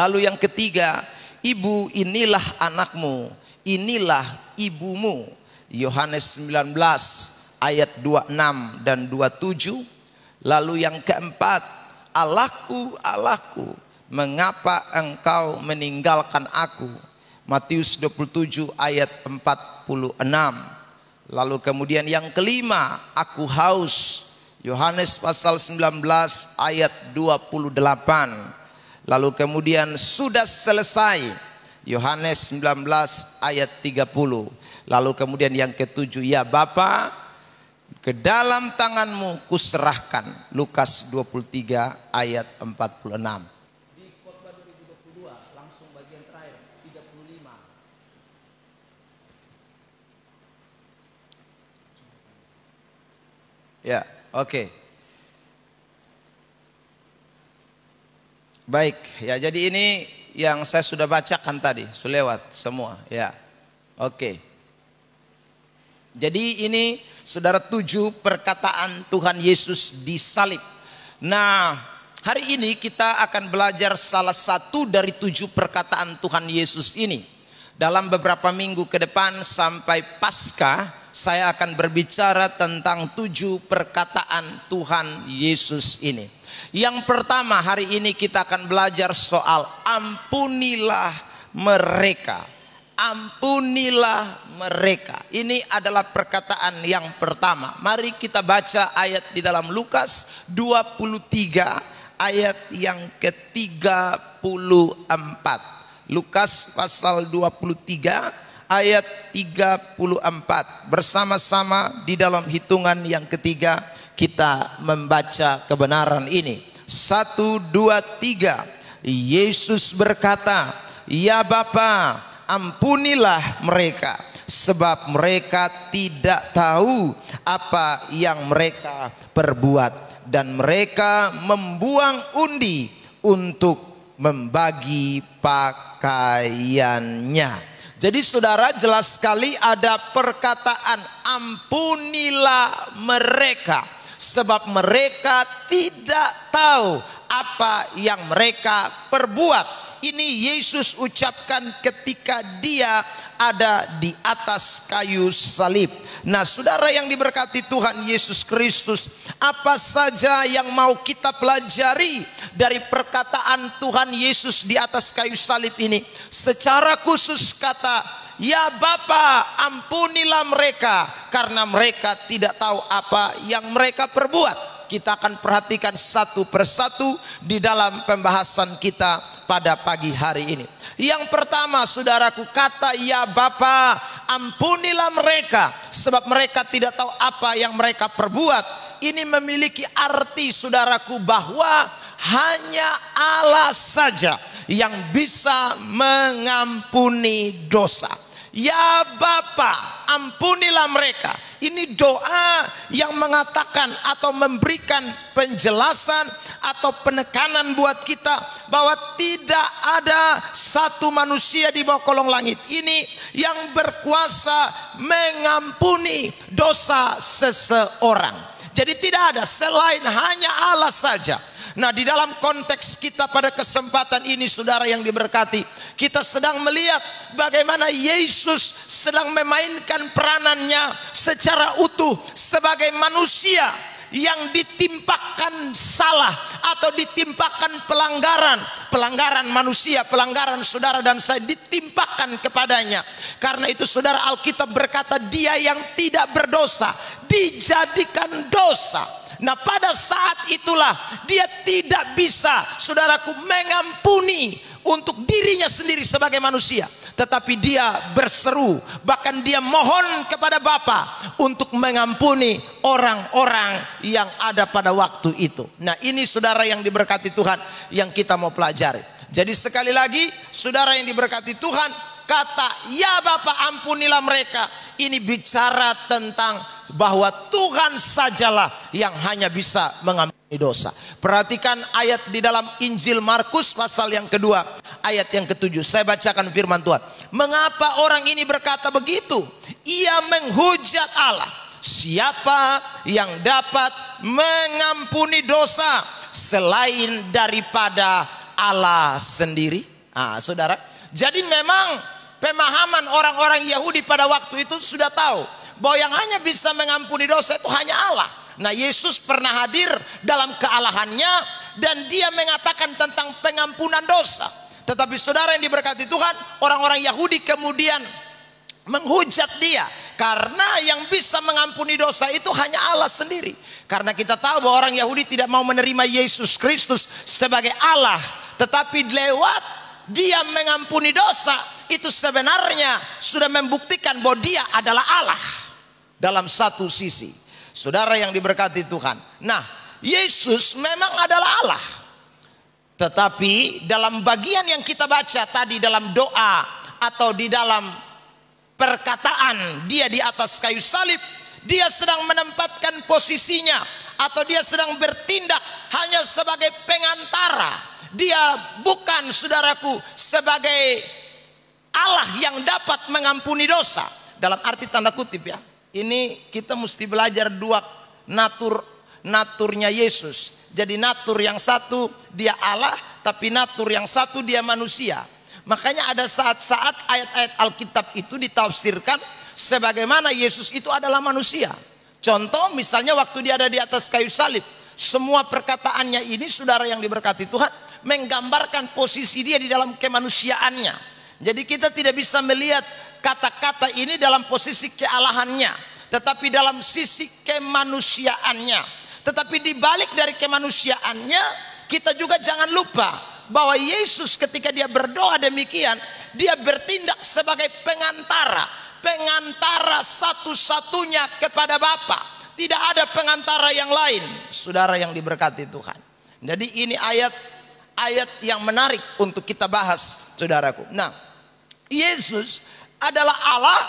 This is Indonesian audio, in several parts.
Lalu yang ketiga, ibu inilah anakmu, inilah ibumu. Yohanes 19 ayat 26 dan 27. Lalu yang keempat, Allahku, Allahku, mengapa engkau meninggalkan aku? Matius 27 ayat 46. Lalu kemudian yang kelima, aku haus. Yohanes pasal 19 ayat 28. Lalu kemudian sudah selesai. Yohanes 19 ayat 30. Lalu kemudian yang ketujuh, ya Bapa, ke dalam tanganmu kuserahkan. Lukas 23 ayat 46. Di khotbah 2022 langsung bagian terakhir 35. Ya, oke. Baik, ya jadi ini yang saya sudah bacakan tadi, sudah lewat semua, ya. Oke. Jadi ini saudara 7 perkataan Tuhan Yesus di salib. Nah, hari ini kita akan belajar salah satu dari 7 perkataan Tuhan Yesus ini. Dalam beberapa minggu ke depan sampai Paskah, saya akan berbicara tentang 7 perkataan Tuhan Yesus ini. Yang pertama, hari ini kita akan belajar soal ampunilah mereka. Ampunilah mereka. Ini adalah perkataan yang pertama. Mari kita baca ayat di dalam Lukas 23 ayat yang ke-34. Lukas pasal 23 ayat 34. Bersama-sama di dalam hitungan yang ketiga kita membaca kebenaran ini. 1, 2, 3. Yesus berkata, ya Bapa, ampunilah mereka, sebab mereka tidak tahu apa yang mereka perbuat. Dan mereka membuang undi untuk membagi pakaiannya. Jadi saudara, jelas sekali ada perkataan ampunilah mereka, sebab mereka tidak tahu apa yang mereka perbuat. Ini Yesus ucapkan ketika dia ada di atas kayu salib. Nah saudara yang diberkati Tuhan Yesus Kristus, apa saja yang mau kita pelajari dari perkataan Tuhan Yesus di atas kayu salib ini? Secara khusus kata, ya Bapa, ampunilah mereka, karena mereka tidak tahu apa yang mereka perbuat. Kita akan perhatikan satu persatu di dalam pembahasan kita pada pagi hari ini. Yang pertama saudaraku, kata ya Bapa, ampunilah mereka, sebab mereka tidak tahu apa yang mereka perbuat. Ini memiliki arti saudaraku bahwa hanya Allah saja yang bisa mengampuni dosa. Ya Bapa, ampunilah mereka. Ini doa yang mengatakan atau memberikan penjelasan atau penekanan buat kita bahwa tidak ada satu manusia di bawah kolong langit ini yang berkuasa mengampuni dosa seseorang. Jadi tidak ada selain hanya Allah saja. Nah di dalam konteks kita pada kesempatan ini saudara yang diberkati, kita sedang melihat bagaimana Yesus sedang memainkan peranannya secara utuh sebagai manusia yang ditimpakan salah atau ditimpakan pelanggaran manusia, pelanggaran saudara dan saya ditimpakan kepadanya. Karena itu saudara, Alkitab berkata dia yang tidak berdosa dijadikan dosa. Nah pada saat itulah dia tidak bisa saudaraku mengampuni untuk dirinya sendiri sebagai manusia, tetapi dia berseru, bahkan dia mohon kepada Bapa untuk mengampuni orang-orang yang ada pada waktu itu. Nah ini saudara yang diberkati Tuhan yang kita mau pelajari. Jadi sekali lagi saudara yang diberkati Tuhan, kata ya Bapa ampunilah mereka ini bicara tentang bahwa Tuhan sajalah yang hanya bisa mengampuni dosa. Perhatikan ayat di dalam Injil Markus pasal yang kedua ayat yang ke-7. Saya bacakan firman Tuhan. Mengapa orang ini berkata begitu? Ia menghujat Allah. Siapa yang dapat mengampuni dosa selain daripada Allah sendiri? Saudara, jadi memang pemahaman orang-orang Yahudi pada waktu itu sudah tahu bahwa yang hanya bisa mengampuni dosa itu hanya Allah. Nah, Yesus pernah hadir dalam kealahannya dan dia mengatakan tentang pengampunan dosa. Tetapi saudara yang diberkati Tuhan, orang-orang Yahudi kemudian menghujat dia karena yang bisa mengampuni dosa itu hanya Allah sendiri. Karena kita tahu bahwa orang Yahudi tidak mau menerima Yesus Kristus sebagai Allah, tetapi lewat dia mengampuni dosa itu sebenarnya sudah membuktikan bahwa dia adalah Allah dalam satu sisi. Saudara yang diberkati Tuhan, nah, Yesus memang adalah Allah, tetapi dalam bagian yang kita baca tadi dalam doa atau di dalam perkataan dia di atas kayu salib, dia sedang menempatkan posisinya atau dia sedang bertindak hanya sebagai pengantara. Dia bukan, saudaraku, sebagai Allah yang dapat mengampuni dosa. Dalam arti tanda kutip ya. Ini kita mesti belajar dua naturnya Yesus. Jadi natur yang satu dia Allah, tapi natur yang satu dia manusia. Makanya ada saat-saat ayat-ayat Alkitab itu ditafsirkan sebagaimana Yesus itu adalah manusia. Contoh misalnya waktu dia ada di atas kayu salib, semua perkataannya ini, saudara yang diberkati Tuhan, menggambarkan posisi dia di dalam kemanusiaannya. Jadi kita tidak bisa melihat kata-kata ini dalam posisi kealahannya, tetapi dalam sisi kemanusiaannya. Tetapi di balik dari kemanusiaannya, kita juga jangan lupa bahwa Yesus ketika dia berdoa demikian, dia bertindak sebagai pengantara. Pengantara satu-satunya kepada Bapa. Tidak ada pengantara yang lain, saudara yang diberkati Tuhan. Jadi ini ayat yang menarik untuk kita bahas, saudaraku. Nah, Yesus adalah Allah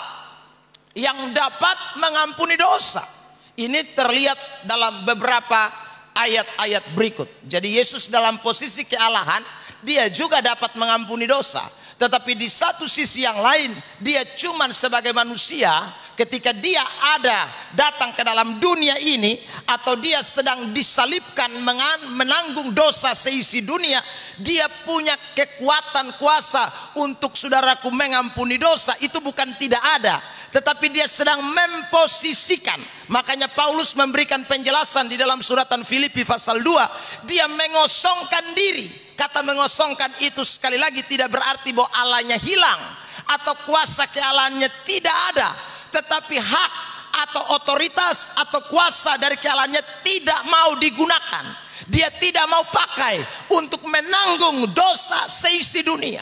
yang dapat mengampuni dosa. Ini terlihat dalam beberapa ayat-ayat berikut. Jadi Yesus dalam posisi kealahan, dia juga dapat mengampuni dosa. Tetapi di satu sisi yang lain, dia cuman sebagai manusia. Ketika dia datang ke dalam dunia ini, atau dia sedang disalibkan menanggung dosa seisi dunia, dia punya kekuatan kuasa untuk, saudaraku, mengampuni dosa. Itu bukan tidak ada, tetapi dia sedang memposisikan. Makanya Paulus memberikan penjelasan di dalam suratan Filipi pasal 2. Dia mengosongkan diri. Kata mengosongkan itu sekali lagi tidak berarti bahwa Allahnya hilang atau kuasa kealahannya tidak ada, tetapi hak atau otoritas atau kuasa dari kealahannya tidak mau digunakan. Dia tidak mau pakai untuk menanggung dosa seisi dunia.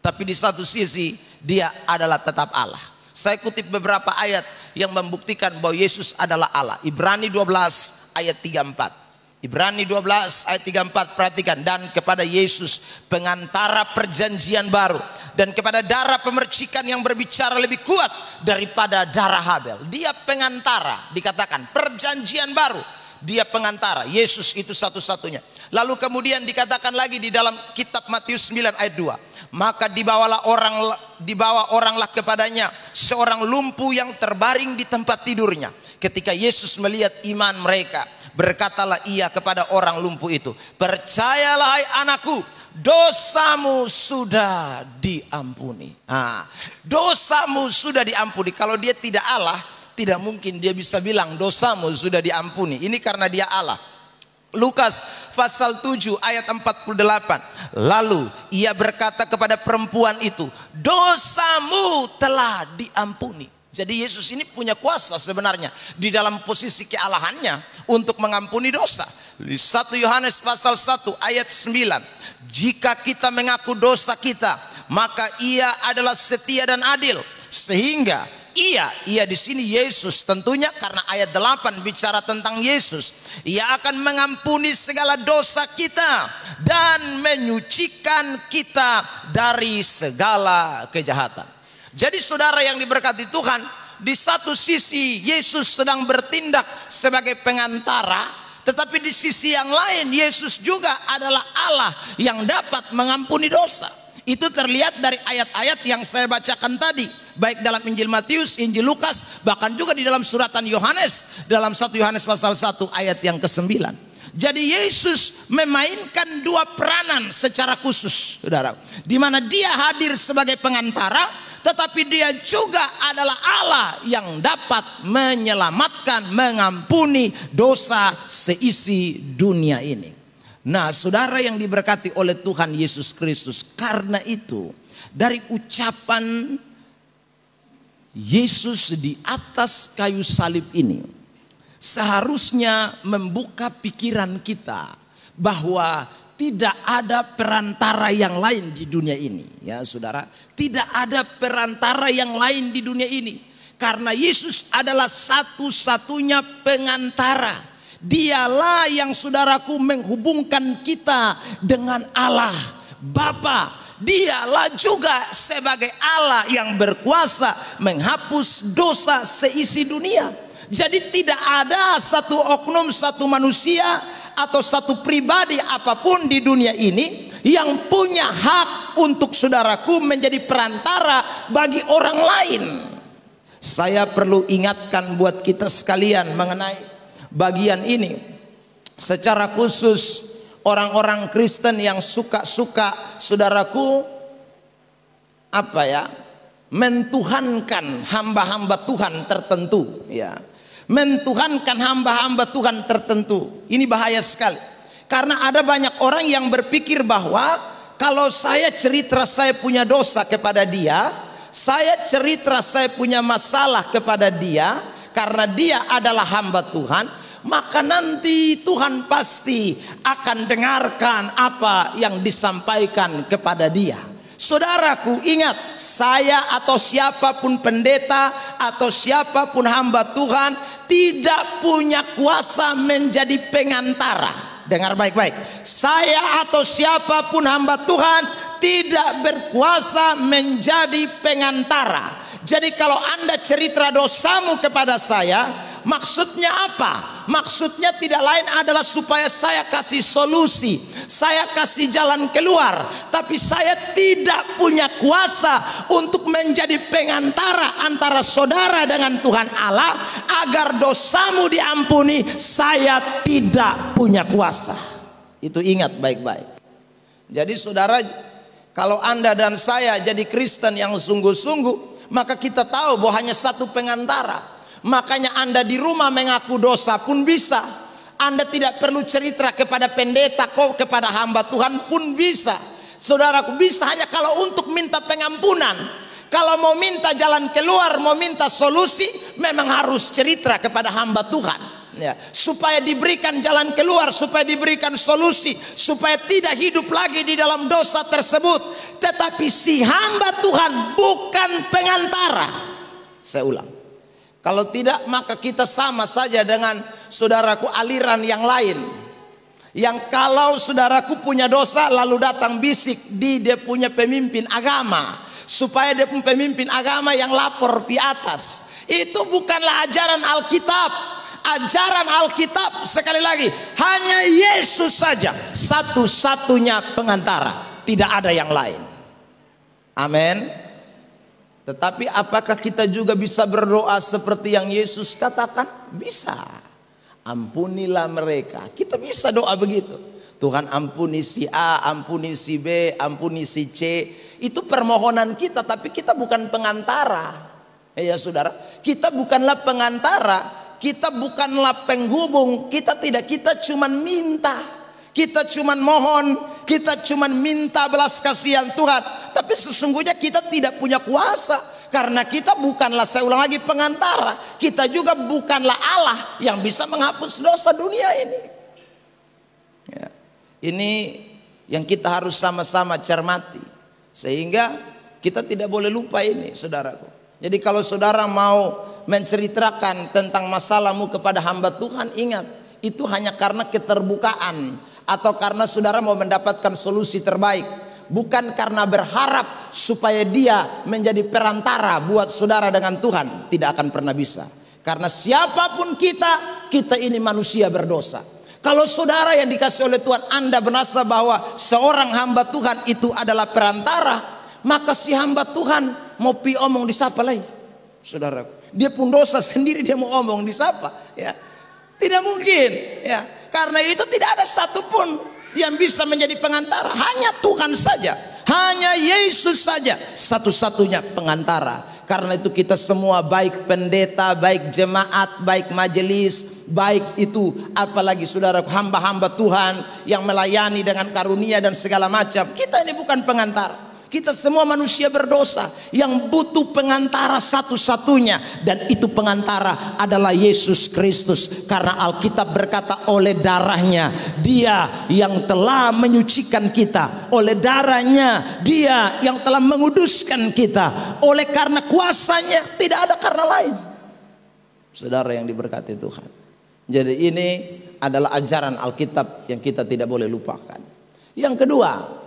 Tapi di satu sisi dia adalah tetap Allah. Saya kutip beberapa ayat yang membuktikan bahwa Yesus adalah Allah. Ibrani 12 ayat 34. Ibrani 12 ayat 34, perhatikan. Dan kepada Yesus pengantara perjanjian baru, dan kepada darah pemercikan yang berbicara lebih kuat daripada darah Habel. Dia pengantara, dikatakan perjanjian baru. Dia pengantara. Yesus itu satu-satunya. Lalu kemudian dikatakan lagi di dalam kitab Matius 9 ayat 2. Maka dibawa oranglah kepadanya seorang lumpuh yang terbaring di tempat tidurnya. Ketika Yesus melihat iman mereka, berkatalah ia kepada orang lumpuh itu, percayalah hai anakku, dosamu sudah diampuni. Dosamu sudah diampuni. Kalau dia tidak Allah, tidak mungkin dia bisa bilang dosamu sudah diampuni. Ini karena dia Allah. Lukas pasal 7 ayat 48. Lalu ia berkata kepada perempuan itu, dosamu telah diampuni. Jadi Yesus ini punya kuasa sebenarnya di dalam posisi kealahannya untuk mengampuni dosa. 1 Yohanes pasal 1 ayat 9. Jika kita mengaku dosa kita, maka ia adalah setia dan adil, sehingga ia di sini Yesus tentunya, karena ayat 8 bicara tentang Yesus. Ia akan mengampuni segala dosa kita dan menyucikan kita dari segala kejahatan. Jadi saudara yang diberkati Tuhan, di satu sisi Yesus sedang bertindak sebagai pengantara, tetapi di sisi yang lain Yesus juga adalah Allah yang dapat mengampuni dosa. Itu terlihat dari ayat-ayat yang saya bacakan tadi, baik dalam Injil Matius, Injil Lukas, bahkan juga di dalam suratan Yohanes, dalam 1 Yohanes pasal 1 ayat yang ke-9. Jadi Yesus memainkan dua peranan secara khusus, saudara. Di mana dia hadir sebagai pengantara, tetapi dia juga adalah Allah yang dapat menyelamatkan, mengampuni dosa seisi dunia ini. Nah, saudara yang diberkati oleh Tuhan Yesus Kristus, karena itu dari ucapan Yesus di atas kayu salib ini seharusnya membuka pikiran kita bahwa tidak ada perantara yang lain di dunia ini, ya saudara. Tidak ada perantara yang lain di dunia ini, karena Yesus adalah satu-satunya pengantara. Dialah yang, saudaraku, menghubungkan kita dengan Allah Bapa. Dialah juga sebagai Allah yang berkuasa menghapus dosa seisi dunia. Jadi tidak ada satu oknum, satu manusia atau satu pribadi apapun di dunia ini yang punya hak untuk, saudaraku, menjadi perantara bagi orang lain. Saya perlu ingatkan buat kita sekalian mengenai bagian ini. Secara khusus orang-orang Kristen yang suka-suka, saudaraku, mentuhankan hamba-hamba Tuhan tertentu, ya. Mentuhankan hamba-hamba Tuhan tertentu. Ini bahaya sekali. Karena ada banyak orang yang berpikir bahwa kalau saya cerita saya punya dosa kepada dia, saya cerita saya punya masalah kepada dia, karena dia adalah hamba Tuhan, maka nanti Tuhan pasti akan dengarkan apa yang disampaikan kepada dia. Saudaraku, ingat, saya atau siapapun pendeta atau siapapun hamba Tuhan tidak punya kuasa menjadi pengantara. Dengar baik-baik. Saya atau siapapun hamba Tuhan tidak berkuasa menjadi pengantara. Jadi kalau Anda cerita dosamu kepada saya, maksudnya apa? Maksudnya tidak lain adalah supaya saya kasih solusi, saya kasih jalan keluar. Tapi saya tidak punya kuasa untuk menjadi pengantara antara saudara dengan Tuhan Allah agar dosamu diampuni. Saya tidak punya kuasa. Itu ingat baik-baik. Jadi saudara, kalau Anda dan saya jadi Kristen yang sungguh-sungguh, maka kita tahu bahwa hanya satu pengantara. Makanya Anda di rumah mengaku dosa pun bisa. Anda tidak perlu cerita kepada pendeta, kok kepada hamba Tuhan pun bisa. Saudaraku, bisa hanya kalau untuk minta pengampunan. Kalau mau minta jalan keluar, mau minta solusi, memang harus cerita kepada hamba Tuhan, ya, supaya diberikan jalan keluar, supaya diberikan solusi, supaya tidak hidup lagi di dalam dosa tersebut. Tetapi si hamba Tuhan bukan pengantara. Saya ulang. Kalau tidak, maka kita sama saja dengan, saudaraku, aliran yang lain. Yang kalau saudaraku punya dosa lalu datang bisik di dia punya pemimpin agama, supaya dia punya pemimpin agama yang lapor di atas. Itu bukanlah ajaran Alkitab. Ajaran Alkitab, sekali lagi, hanya Yesus saja satu-satunya pengantara, tidak ada yang lain. Amin. Tetapi apakah kita juga bisa berdoa seperti yang Yesus katakan? Bisa. Ampunilah mereka. Kita bisa doa begitu. Tuhan ampuni si A, ampuni si B, ampuni si C. Itu permohonan kita, tapi kita bukan pengantara. Ya saudara, kita bukanlah pengantara, kita bukanlah penghubung. Kita cuman minta. Kita cuman mohon, kita cuman minta belas kasihan Tuhan. Tapi sesungguhnya kita tidak punya kuasa, karena kita bukanlah, saya ulang lagi, pengantara. Kita juga bukanlah Allah yang bisa menghapus dosa dunia ini. Ya. Ini yang kita harus sama-sama cermati, sehingga kita tidak boleh lupa ini, saudaraku. Jadi kalau saudara mau menceritakan tentang masalahmu kepada hamba Tuhan, ingat, itu hanya karena keterbukaan, atau karena saudara mau mendapatkan solusi terbaik, bukan karena berharap supaya dia menjadi perantara buat saudara dengan Tuhan. Tidak akan pernah bisa, karena siapapun kita ini manusia berdosa. Kalau saudara yang dikasih oleh Tuhan, Anda merasa bahwa seorang hamba Tuhan itu adalah perantara, maka si hamba Tuhan mau omong disapa lagi, saudara. Dia pun dosa sendiri, dia mau omong disapa, ya tidak mungkin, ya. Karena itu tidak ada satupun yang bisa menjadi pengantara. Hanya Tuhan saja, hanya Yesus saja satu-satunya pengantara. Karena itu kita semua, baik pendeta, baik jemaat, baik majelis, baik itu apalagi saudara hamba-hamba Tuhan yang melayani dengan karunia dan segala macam, kita ini bukan pengantara. Kita semua manusia berdosa yang butuh pengantara satu-satunya, dan itu pengantara adalah Yesus Kristus. Karena Alkitab berkata, oleh darahnya Dia yang telah menyucikan kita, oleh darahnya Dia yang telah menguduskan kita, oleh karena kuasanya, tidak ada karena lain. Saudara yang diberkati Tuhan, jadi ini adalah ajaran Alkitab yang kita tidak boleh lupakan. Yang kedua,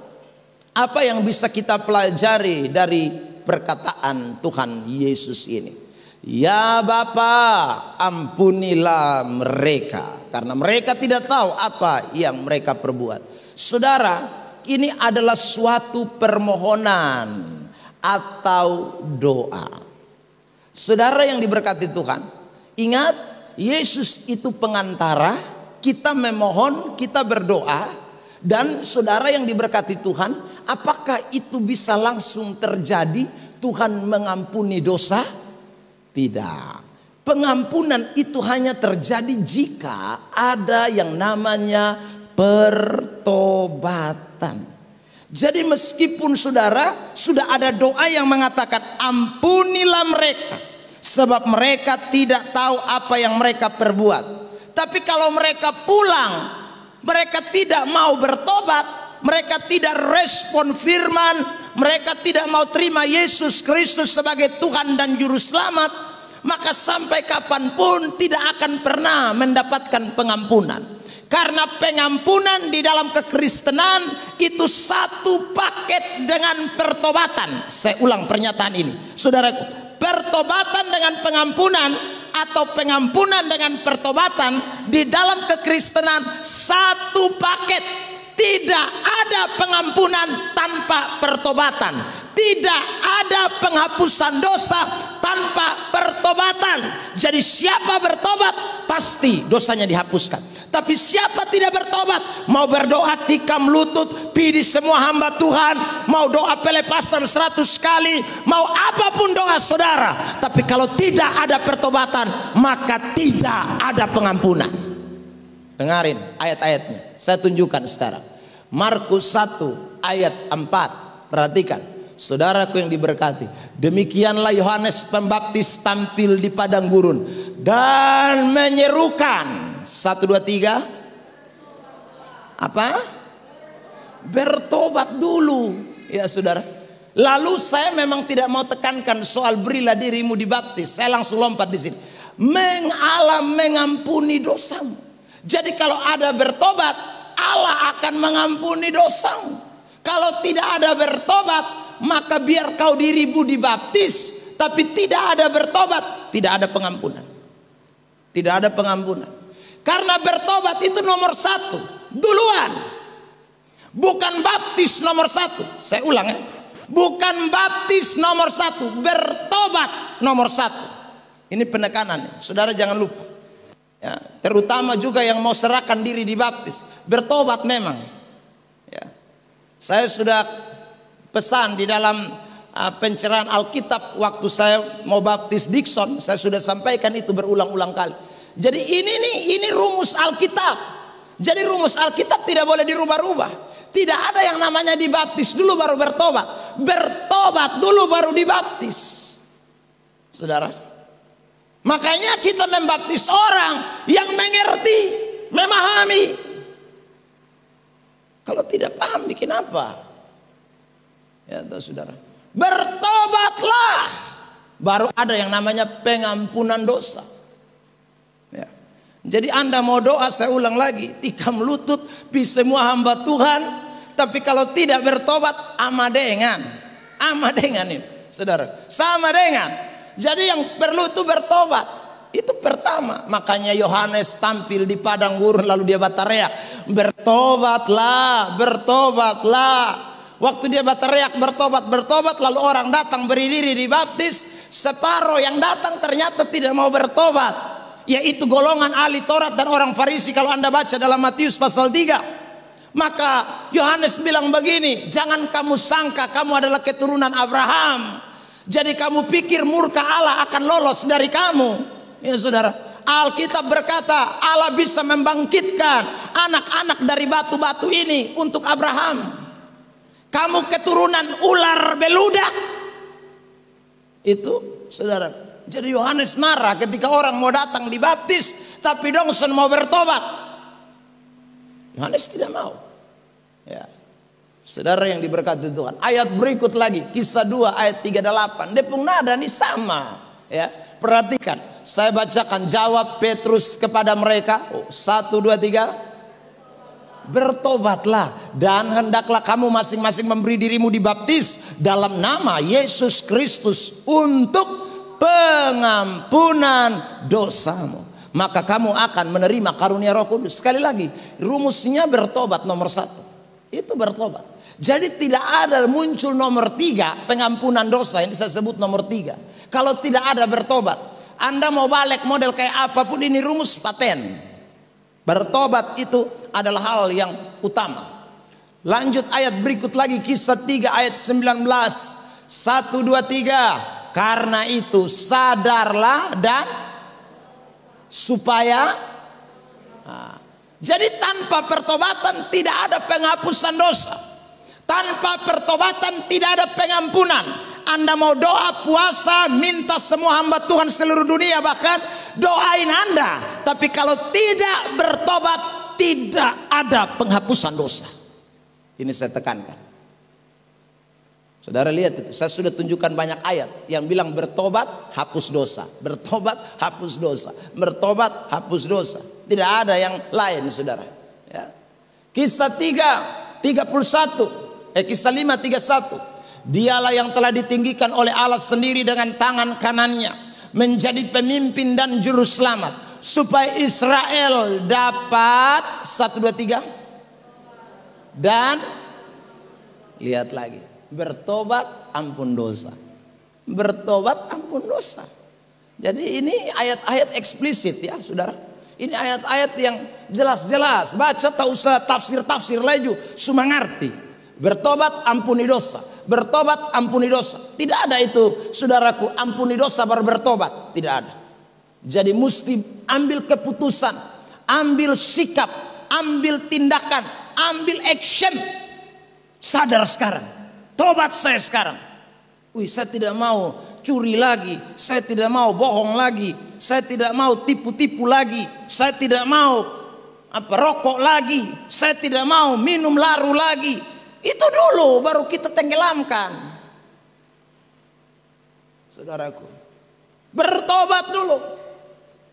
apa yang bisa kita pelajari dari perkataan Tuhan Yesus ini? Ya Bapa, ampunilah mereka, karena mereka tidak tahu apa yang mereka perbuat. Saudara, ini adalah suatu permohonan atau doa. Saudara yang diberkati Tuhan, ingat, Yesus itu pengantara. Kita memohon, kita berdoa. Dan saudara yang diberkati Tuhan, apakah itu bisa langsung terjadi? Tuhan mengampuni dosa? Tidak. Pengampunan itu hanya terjadi jika ada yang namanya pertobatan. Jadi meskipun saudara sudah ada doa yang mengatakan ampunilah mereka, sebab mereka tidak tahu apa yang mereka perbuat. Tapi kalau mereka pulang, mereka tidak mau bertobat, mereka tidak respon firman, mereka tidak mau terima Yesus Kristus sebagai Tuhan dan Juru Selamat, maka sampai kapanpun tidak akan pernah mendapatkan pengampunan. Karena pengampunan di dalam kekristenan itu satu paket dengan pertobatan. Saya ulang pernyataan ini, saudaraku, pertobatan dengan pengampunan atau pengampunan dengan pertobatan di dalam kekristenan satu paket. Tidak ada pengampunan tanpa pertobatan. Tidak ada penghapusan dosa tanpa pertobatan. Jadi siapa bertobat pasti dosanya dihapuskan. Tapi siapa tidak bertobat, mau berdoa tikam lutut, pidi semua hamba Tuhan, mau doa pelepasan 100 kali, mau apapun doa saudara, tapi kalau tidak ada pertobatan, maka tidak ada pengampunan. Dengarin ayat-ayatnya, saya tunjukkan sekarang. Markus 1 ayat 4. Perhatikan, saudaraku yang diberkati. Demikianlah Yohanes Pembaptis tampil di padang gurun dan menyerukan, 1, 2, 3. Apa? Bertobat dulu, ya saudara. Lalu saya memang tidak mau tekankan soal berilah dirimu dibaptis. Saya langsung lompat di sini. Allah mengampuni dosamu. Jadi kalau ada bertobat, Allah akan mengampuni dosamu. Kalau tidak ada bertobat, maka biar kau dirimu dibaptis, tapi tidak ada bertobat, tidak ada pengampunan. Tidak ada pengampunan. Karena bertobat itu nomor 1 duluan, bukan baptis nomor 1. Saya ulang ya, bukan baptis nomor 1, bertobat nomor 1. Ini penekanan, saudara jangan lupa ya, terutama juga yang mau serahkan diri dibaptis, bertobat memang ya. Saya sudah pesan di dalam pencerahan Alkitab waktu saya mau baptis Dikson, saya sudah sampaikan itu berulang-ulang kali. Jadi ini rumus Alkitab. Jadi rumus Alkitab tidak boleh dirubah-rubah. Tidak ada yang namanya dibaptis dulu baru bertobat. Bertobat dulu baru dibaptis. Saudara, makanya kita membaptis orang yang mengerti, memahami. Kalau tidak paham bikin apa? Ya saudara, bertobatlah, baru ada yang namanya pengampunan dosa. Ya. Jadi Anda mau doa, saya ulang lagi, tikam lutut, semua hamba Tuhan, tapi kalau tidak bertobat, sama dengan ini, saudara, sama dengan. Jadi yang perlu itu bertobat, itu pertama. Makanya Yohanes tampil di padang gurun lalu dia berteriak, bertobatlah, bertobatlah. Waktu dia berteriak bertobat, bertobat, lalu orang datang berdiri dibaptis. Separuh yang datang ternyata tidak mau bertobat. yaitu golongan ahli Taurat dan orang Farisi. Kalau Anda baca dalam Matius pasal 3, maka Yohanes bilang begini, jangan kamu sangka kamu adalah keturunan Abraham, jadi kamu pikir murka Allah akan lolos dari kamu. Ya saudara, Alkitab berkata Allah bisa membangkitkan anak-anak dari batu-batu ini untuk Abraham. Kamu keturunan ular beludak. Itu saudara. Jadi Yohanes marah ketika orang mau datang dibaptis, tapi dongson mau bertobat. Yohanes tidak mau. Ya. Saudara yang diberkati Tuhan. Ayat berikut lagi, Kisah 2 ayat 38. Depung nada ini sama. Ya. Perhatikan, saya bacakan. Jawab Petrus kepada mereka. 1, 2, 3. Bertobatlah dan hendaklah kamu masing-masing memberi dirimu dibaptis dalam nama Yesus Kristus untuk pengampunan dosamu. Maka kamu akan menerima karunia Roh Kudus. Sekali lagi, rumusnya bertobat nomor 1. Itu bertobat. Jadi tidak ada muncul nomor 3, pengampunan dosa, yang saya sebut nomor 3. Kalau tidak ada bertobat, Anda mau balik model kayak apapun, ini rumus paten. Bertobat itu adalah hal yang utama. Lanjut ayat berikut lagi, Kisah 3 ayat 19. 1, 2, 3. Karena itu sadarlah dan supaya. Jadi tanpa pertobatan tidak ada penghapusan dosa. Tanpa pertobatan tidak ada pengampunan. Anda mau doa, puasa, minta semua hamba Tuhan seluruh dunia bahkan doain Anda, tapi kalau tidak bertobat tidak ada penghapusan dosa. Ini saya tekankan. Saudara lihat itu, saya sudah tunjukkan banyak ayat yang bilang bertobat hapus dosa, bertobat hapus dosa, bertobat hapus dosa. Tidak ada yang lain, saudara. Ya. Kisah 3, 31, Kisah 5, 31. Dialah yang telah ditinggikan oleh Allah sendiri dengan tangan kanannya menjadi pemimpin dan juru selamat, supaya Israel dapat 1, 2, 3. Dan lihat lagi, bertobat ampun dosa. Bertobat ampun dosa. Jadi ini ayat-ayat eksplisit ya saudara. Ini ayat-ayat yang jelas-jelas. Baca tak usah tafsir-tafsir laju, cuma ngerti. Bertobat ampuni dosa. Bertobat ampuni dosa. Tidak ada itu saudaraku, ampuni dosa baru bertobat. Tidak ada. Jadi mesti ambil keputusan, ambil sikap, ambil tindakan, ambil action. Sadar sekarang. Tobat saya sekarang. Saya tidak mau curi lagi. Saya tidak mau bohong lagi. Saya tidak mau tipu-tipu lagi. Saya tidak mau rokok lagi. Saya tidak mau minum laru lagi. Itu dulu baru kita tenggelamkan. Saudaraku, bertobat dulu,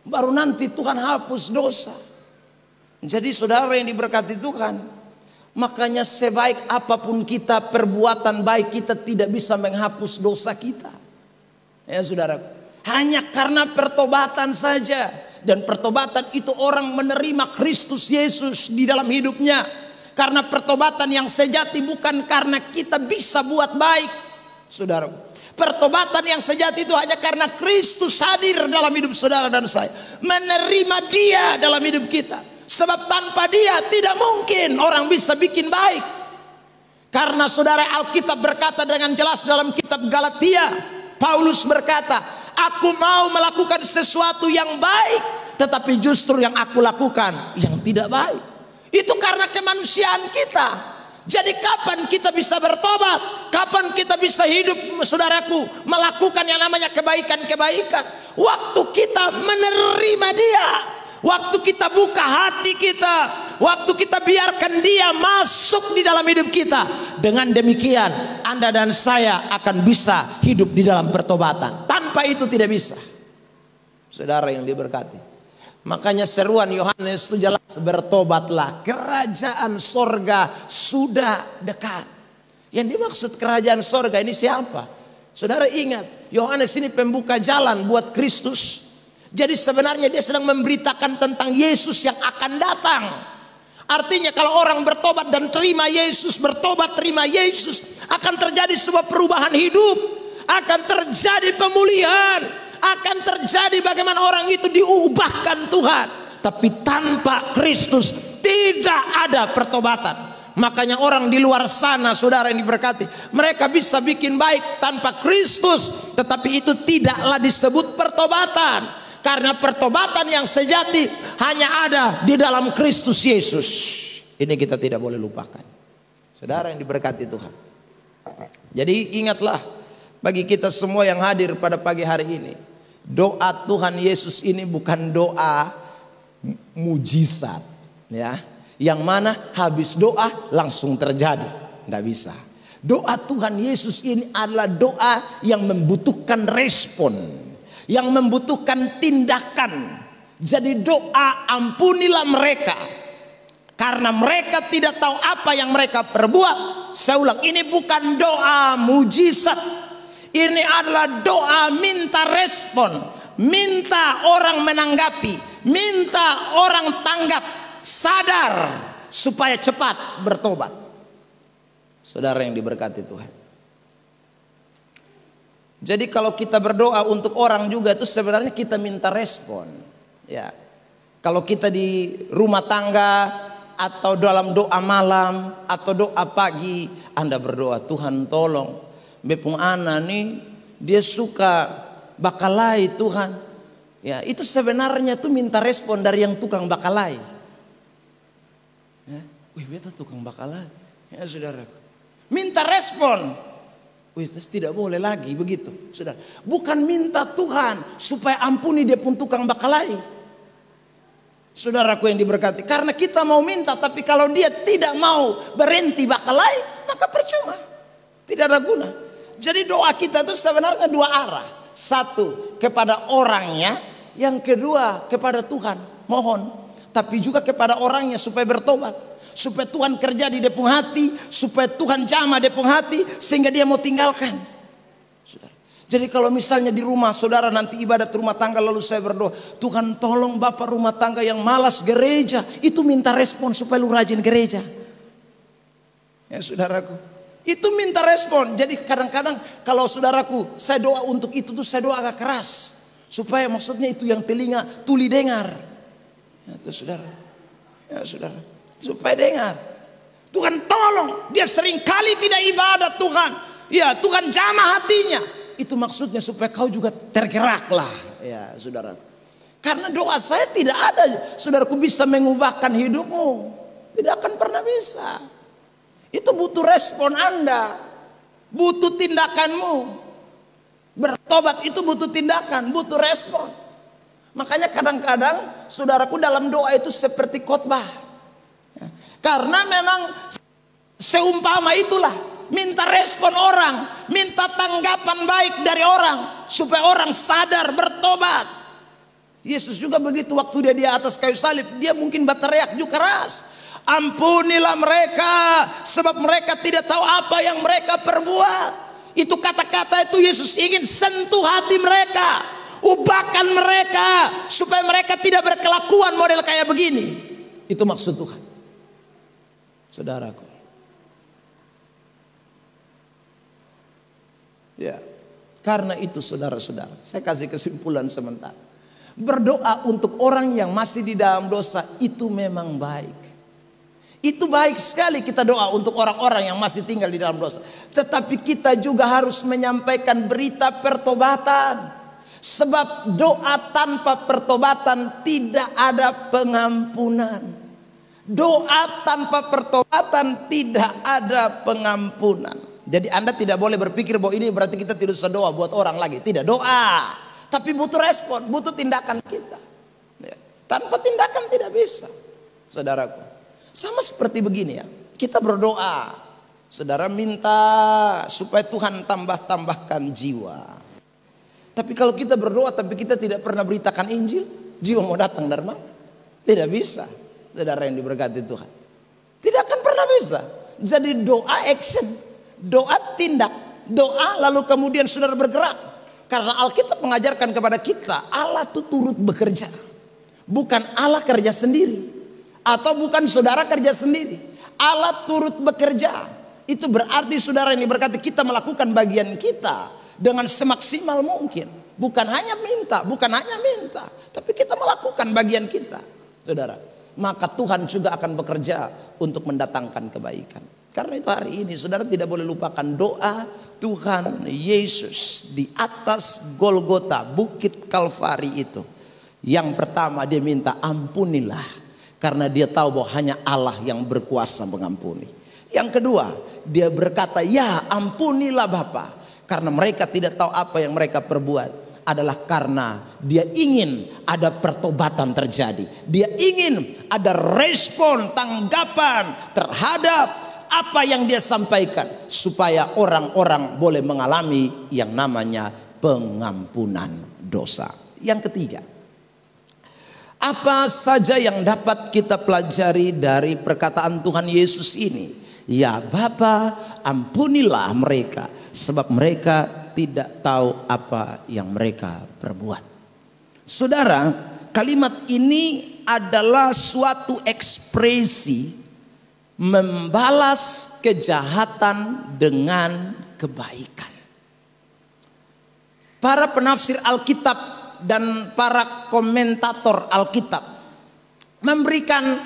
baru nanti Tuhan hapus dosa. Jadi saudara yang diberkati Tuhan, makanya sebaik apapun kita, perbuatan baik kita tidak bisa menghapus dosa kita. Ya saudaraku, hanya karena pertobatan saja. Dan pertobatan itu orang menerima Kristus Yesus di dalam hidupnya. Karena pertobatan yang sejati bukan karena kita bisa buat baik, saudara. Pertobatan yang sejati itu hanya karena Kristus hadir dalam hidup saudara dan saya, menerima Dia dalam hidup kita. Sebab tanpa Dia tidak mungkin orang bisa bikin baik. Karena saudara, Alkitab berkata dengan jelas dalam kitab Galatia, Paulus berkata, aku mau melakukan sesuatu yang baik, tetapi justru yang aku lakukan yang tidak baik. Itu karena kemanusiaan kita. Jadi kapan kita bisa bertobat? Kapan kita bisa hidup, saudaraku, melakukan yang namanya kebaikan-kebaikan? Waktu kita menerima Dia, waktu kita buka hati kita, waktu kita biarkan Dia masuk di dalam hidup kita. Dengan demikian Anda dan saya akan bisa hidup di dalam pertobatan. Tanpa itu tidak bisa. Saudara yang diberkati, makanya seruan Yohanes itu jelas, bertobatlah, kerajaan sorga sudah dekat. Yang dimaksud kerajaan sorga ini siapa? Saudara ingat, Yohanes ini pembuka jalan buat Kristus. Jadi sebenarnya dia sedang memberitakan tentang Yesus yang akan datang. Artinya kalau orang bertobat dan terima Yesus, bertobat terima Yesus, akan terjadi sebuah perubahan hidup, akan terjadi pemulihan, akan terjadi bagaimana orang itu diubahkan Tuhan. Tapi tanpa Kristus tidak ada pertobatan. Makanya orang di luar sana, saudara yang diberkati, mereka bisa bikin baik tanpa Kristus, tetapi itu tidaklah disebut pertobatan. Karena pertobatan yang sejati hanya ada di dalam Kristus Yesus. Ini kita tidak boleh lupakan, saudara yang diberkati Tuhan. Jadi ingatlah, bagi kita semua yang hadir pada pagi hari ini, doa Tuhan Yesus ini bukan doa mujizat, ya, yang mana habis doa langsung terjadi. Nggak bisa. Doa Tuhan Yesus ini adalah doa yang membutuhkan respon, yang membutuhkan tindakan. Jadi doa ampunilah mereka, karena mereka tidak tahu apa yang mereka perbuat. Saya ulang, ini bukan doa mujizat. Ini adalah doa minta respon, minta orang menanggapi, minta orang tanggap, sadar supaya cepat bertobat. Saudara yang diberkati Tuhan. Jadi kalau kita berdoa untuk orang juga itu sebenarnya kita minta respon. Ya. Kalau kita di rumah tangga atau dalam doa malam atau doa pagi, Anda berdoa, Tuhan tolong bepung ana nih, dia suka bakalai Tuhan. Ya, itu sebenarnya tuh minta respon dari yang tukang bakalai. Ya, wih beta tukang bakalai. Ya saudara, minta respon. Wih, tidak boleh lagi begitu, saudara. Bukan minta Tuhan supaya ampuni dia pun tukang bakalai. Saudaraku yang diberkati, karena kita mau minta, tapi kalau dia tidak mau berhenti bakalai, maka percuma, tidak ada guna. Jadi doa kita itu sebenarnya dua arah. Satu kepada orangnya, yang kedua kepada Tuhan, mohon. Tapi juga kepada orangnya supaya bertobat, supaya Tuhan kerja di depung hati, supaya Tuhan jamah depung hati sehingga dia mau tinggalkan. Saudara. Jadi kalau misalnya di rumah saudara nanti ibadat rumah tangga lalu saya berdoa, Tuhan tolong bapak rumah tangga yang malas gereja, itu minta respon supaya lu rajin gereja. Ya saudaraku, itu minta respon. Jadi kadang-kadang kalau saudaraku saya doa untuk itu tuh saya doa agak keras, supaya maksudnya itu yang telinga tuli dengar. Ya itu saudara, ya saudara, supaya dengar. Tuhan tolong, dia sering kali tidak ibadat Tuhan. Ya Tuhan jamah hatinya. Itu maksudnya supaya kau juga tergeraklah, ya saudara. Karena doa saya tidak ada, saudaraku, bisa mengubahkan hidupmu. Tidak akan pernah bisa. Itu butuh respon Anda, butuh tindakanmu. Bertobat itu butuh tindakan, butuh respon. Makanya kadang-kadang saudaraku dalam doa itu seperti khotbah. Karena memang seumpama itulah, minta respon orang, minta tanggapan baik dari orang supaya orang sadar bertobat. Yesus juga begitu, waktu dia di atas kayu salib, dia mungkin berteriak juga keras, ampunilah mereka sebab mereka tidak tahu apa yang mereka perbuat. Itu kata-kata itu Yesus ingin sentuh hati mereka, ubahkan mereka supaya mereka tidak berkelakuan model kayak begini. Itu maksud Tuhan, saudaraku. Ya, karena itu saudara-saudara, saya kasih kesimpulan sementara. Berdoa untuk orang yang masih di dalam dosa itu memang baik. Itu baik sekali kita doa untuk orang-orang yang masih tinggal di dalam dosa. Tetapi kita juga harus menyampaikan berita pertobatan. Sebab doa tanpa pertobatan tidak ada pengampunan. Doa tanpa pertobatan tidak ada pengampunan. Jadi Anda tidak boleh berpikir bahwa ini berarti kita tidak usah doa buat orang lagi. Tidak, doa. Tapi butuh respon, butuh tindakan kita. Ya. Tanpa tindakan tidak bisa, saudaraku. Sama seperti begini ya. Kita berdoa, saudara minta supaya Tuhan tambahkan jiwa. Tapi kalau kita berdoa tapi kita tidak pernah beritakan Injil, jiwa mau datang dari mana? Tidak bisa, saudara yang diberkati Tuhan. Tidak akan pernah bisa. Jadi doa action. Doa tindak, doa lalu kemudian saudara bergerak. Karena Alkitab mengajarkan kepada kita, Allah itu turut bekerja. Bukan Allah kerja sendiri, atau bukan saudara kerja sendiri. Allah turut bekerja. Itu berarti saudara yang diberkati, kita melakukan bagian kita dengan semaksimal mungkin. Bukan hanya minta, tapi kita melakukan bagian kita, saudara. Maka Tuhan juga akan bekerja untuk mendatangkan kebaikan. Karena itu hari ini saudara tidak boleh lupakan doa Tuhan Yesus di atas Golgota, Bukit Kalvari itu. Yang pertama dia minta ampunilah, karena dia tahu bahwa hanya Allah yang berkuasa mengampuni. Yang kedua, dia berkata, ya ampunilah Bapa, karena mereka tidak tahu apa yang mereka perbuat. Adalah karena dia ingin ada pertobatan terjadi. Dia ingin ada respon, tanggapan terhadap apa yang dia sampaikan, supaya orang-orang boleh mengalami yang namanya pengampunan dosa. Yang ketiga, apa saja yang dapat kita pelajari dari perkataan Tuhan Yesus ini? Ya Bapa, ampunilah mereka, sebab mereka tidak tahu apa yang mereka perbuat. Saudara, kalimat ini adalah suatu ekspresi membalas kejahatan dengan kebaikan. Para penafsir Alkitab dan para komentator Alkitab memberikan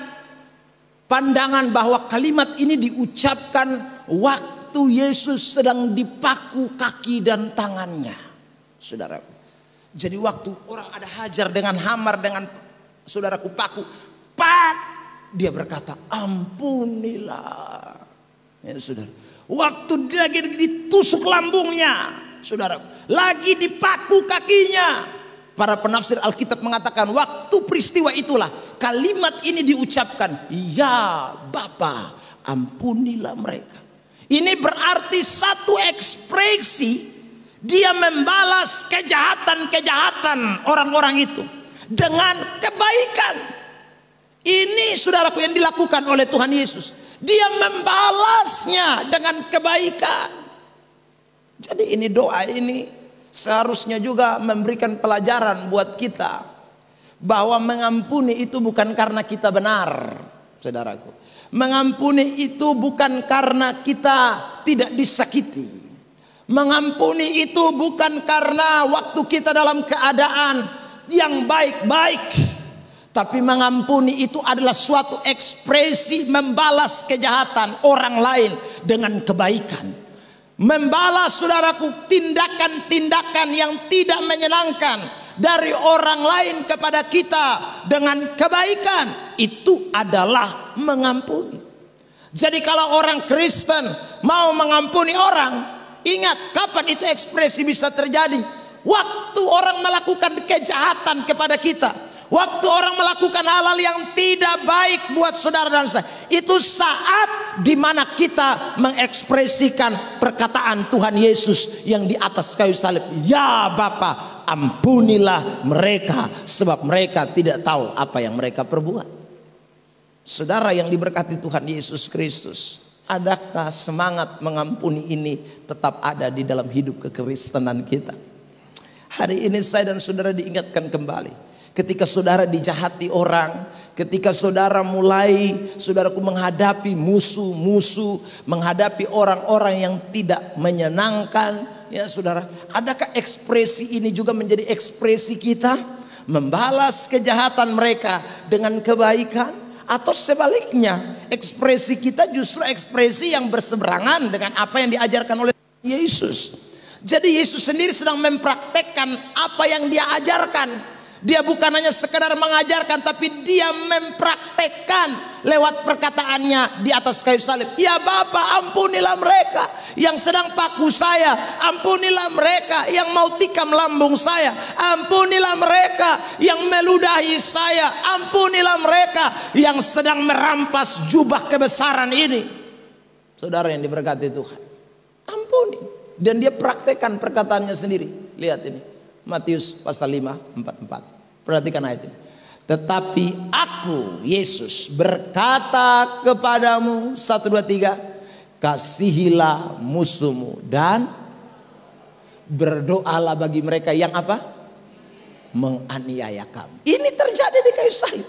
pandangan bahwa kalimat ini diucapkan waktu Yesus sedang dipaku kaki dan tangannya, saudaraku. Jadi waktu orang ada hajar dengan hamar, dengan saudaraku paku, pak, dia berkata ampunilah, ya saudara. Waktu dia lagi ditusuk lambungnya, saudaraku, lagi dipaku kakinya. Para penafsir Alkitab mengatakan waktu peristiwa itulah kalimat ini diucapkan, ya Bapa, ampunilah mereka. Ini berarti satu ekspresi dia membalas kejahatan-kejahatan orang-orang itu dengan kebaikan. Ini saudaraku yang dilakukan oleh Tuhan Yesus. Dia membalasnya dengan kebaikan. Jadi ini doa ini seharusnya juga memberikan pelajaran buat kita, bahwa mengampuni itu bukan karena kita benar, saudaraku. Mengampuni itu bukan karena kita tidak disakiti. Mengampuni itu bukan karena waktu kita dalam keadaan yang baik-baik. Tapi mengampuni itu adalah suatu ekspresi membalas kejahatan orang lain dengan kebaikan. Membalas, saudaraku, tindakan-tindakan yang tidak menyenangkan dari orang lain kepada kita dengan kebaikan. Itu adalah mengampuni. Jadi kalau orang Kristen mau mengampuni orang, ingat kapan itu ekspresi bisa terjadi? Waktu orang melakukan kejahatan kepada kita, waktu orang melakukan hal-hal yang tidak baik buat saudara dan saya. Itu saat dimana kita mengekspresikan perkataan Tuhan Yesus yang di atas kayu salib. Ya Bapa, ampunilah mereka, sebab mereka tidak tahu apa yang mereka perbuat. Saudara yang diberkati Tuhan Yesus Kristus, adakah semangat mengampuni ini tetap ada di dalam hidup kekristenan kita? Hari ini saya dan saudara diingatkan kembali, ketika saudara dijahati orang, ketika saudara mulai saudaraku menghadapi musuh-musuh, menghadapi orang-orang yang tidak menyenangkan, ya saudara, adakah ekspresi ini juga menjadi ekspresi kita membalas kejahatan mereka dengan kebaikan? Atau sebaliknya, ekspresi kita justru ekspresi yang berseberangan dengan apa yang diajarkan oleh Yesus. Jadi Yesus sendiri sedang mempraktekkan apa yang dia ajarkan. Dia bukan hanya sekedar mengajarkan, tapi dia mempraktekkan lewat perkataannya di atas kayu salib. Ya Bapa, ampunilah mereka yang sedang paku saya, ampunilah mereka yang mau tikam lambung saya, ampunilah mereka yang meludahi saya, ampunilah mereka yang sedang merampas jubah kebesaran ini. Saudara yang diberkati Tuhan, ampuni. Dan dia praktekkan perkataannya sendiri. Lihat ini, Matius pasal 5:44. Perhatikan ayat ini. Tetapi aku, Yesus, berkata kepadamu, 1, 2, 3, kasihilah musuhmu dan berdoalah bagi mereka yang apa? Menganiaya kamu. Ini terjadi di kayu salib.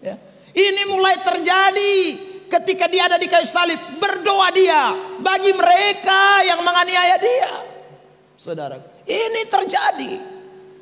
Ya. Ini mulai terjadi ketika dia ada di kayu salib. Berdoa dia bagi mereka yang menganiaya dia. Saudara, ini terjadi.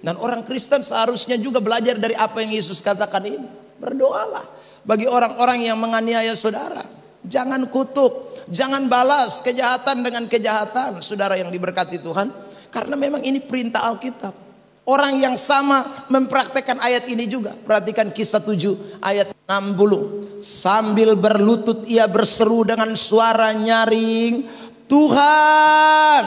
Dan orang Kristen seharusnya juga belajar dari apa yang Yesus katakan ini. Berdoalah bagi orang-orang yang menganiaya saudara. Jangan kutuk, jangan balas kejahatan dengan kejahatan, saudara yang diberkati Tuhan. Karena memang ini perintah Alkitab. Orang yang sama mempraktekkan ayat ini juga. Perhatikan Kisah 7 ayat 60. Sambil berlutut ia berseru dengan suara nyaring, Tuhan.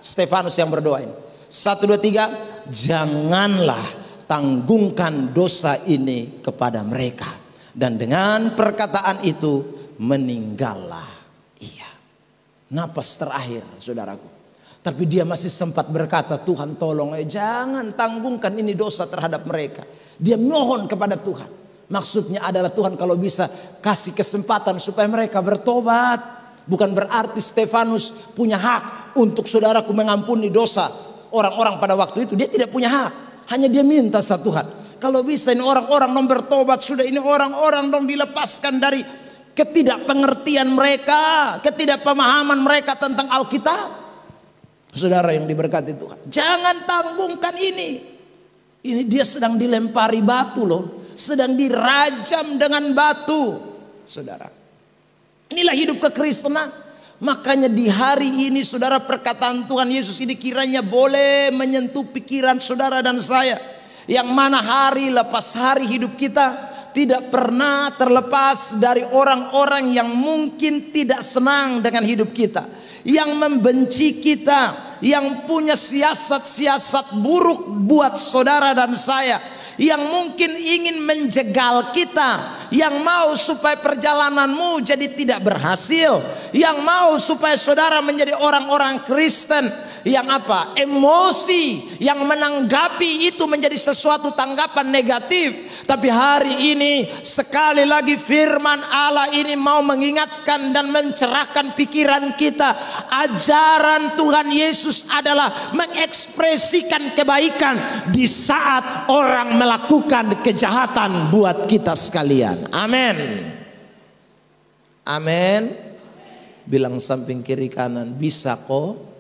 Stefanus yang berdoa ini. 1, 2, 3. Janganlah tanggungkan dosa ini kepada mereka. Dan dengan perkataan itu meninggallah ia. Napas terakhir, saudaraku. Tapi dia masih sempat berkata, Tuhan tolong, jangan tanggungkan ini dosa terhadap mereka. Dia mohon kepada Tuhan. Maksudnya adalah Tuhan kalau bisa kasih kesempatan supaya mereka bertobat. Bukan berarti Stefanus punya hak untuk saudaraku mengampuni dosa orang-orang pada waktu itu. Dia tidak punya hak. Hanya dia minta sa Tuhan, kalau bisa ini orang-orang dong bertobat. Sudah ini orang-orang dong dilepaskan dari ketidakpengertian mereka, ketidakpemahaman mereka tentang Alkitab. Saudara yang diberkati Tuhan, jangan tanggungkan ini. Ini dia sedang dilempari batu loh, sedang dirajam dengan batu. Saudara, inilah hidup kekristenan. Makanya di hari ini saudara, perkataan Tuhan Yesus ini kiranya boleh menyentuh pikiran saudara dan saya. Yang mana hari lepas hari hidup kita tidak pernah terlepas dari orang-orang yang mungkin tidak senang dengan hidup kita, yang membenci kita, yang punya siasat-siasat buruk buat saudara dan saya, yang mungkin ingin menjegal kita, yang mau supaya perjalananmu jadi tidak berhasil, yang mau supaya saudara menjadi orang-orang Kristen yang apa? Emosi, yang menanggapi itu menjadi sesuatu tanggapan negatif. Tapi hari ini sekali lagi firman Allah ini mau mengingatkan dan mencerahkan pikiran kita. Ajaran Tuhan Yesus adalah mengekspresikan kebaikan di saat orang melakukan kejahatan buat kita sekalian. Amin. Amin. Bilang samping kiri kanan, bisa kok.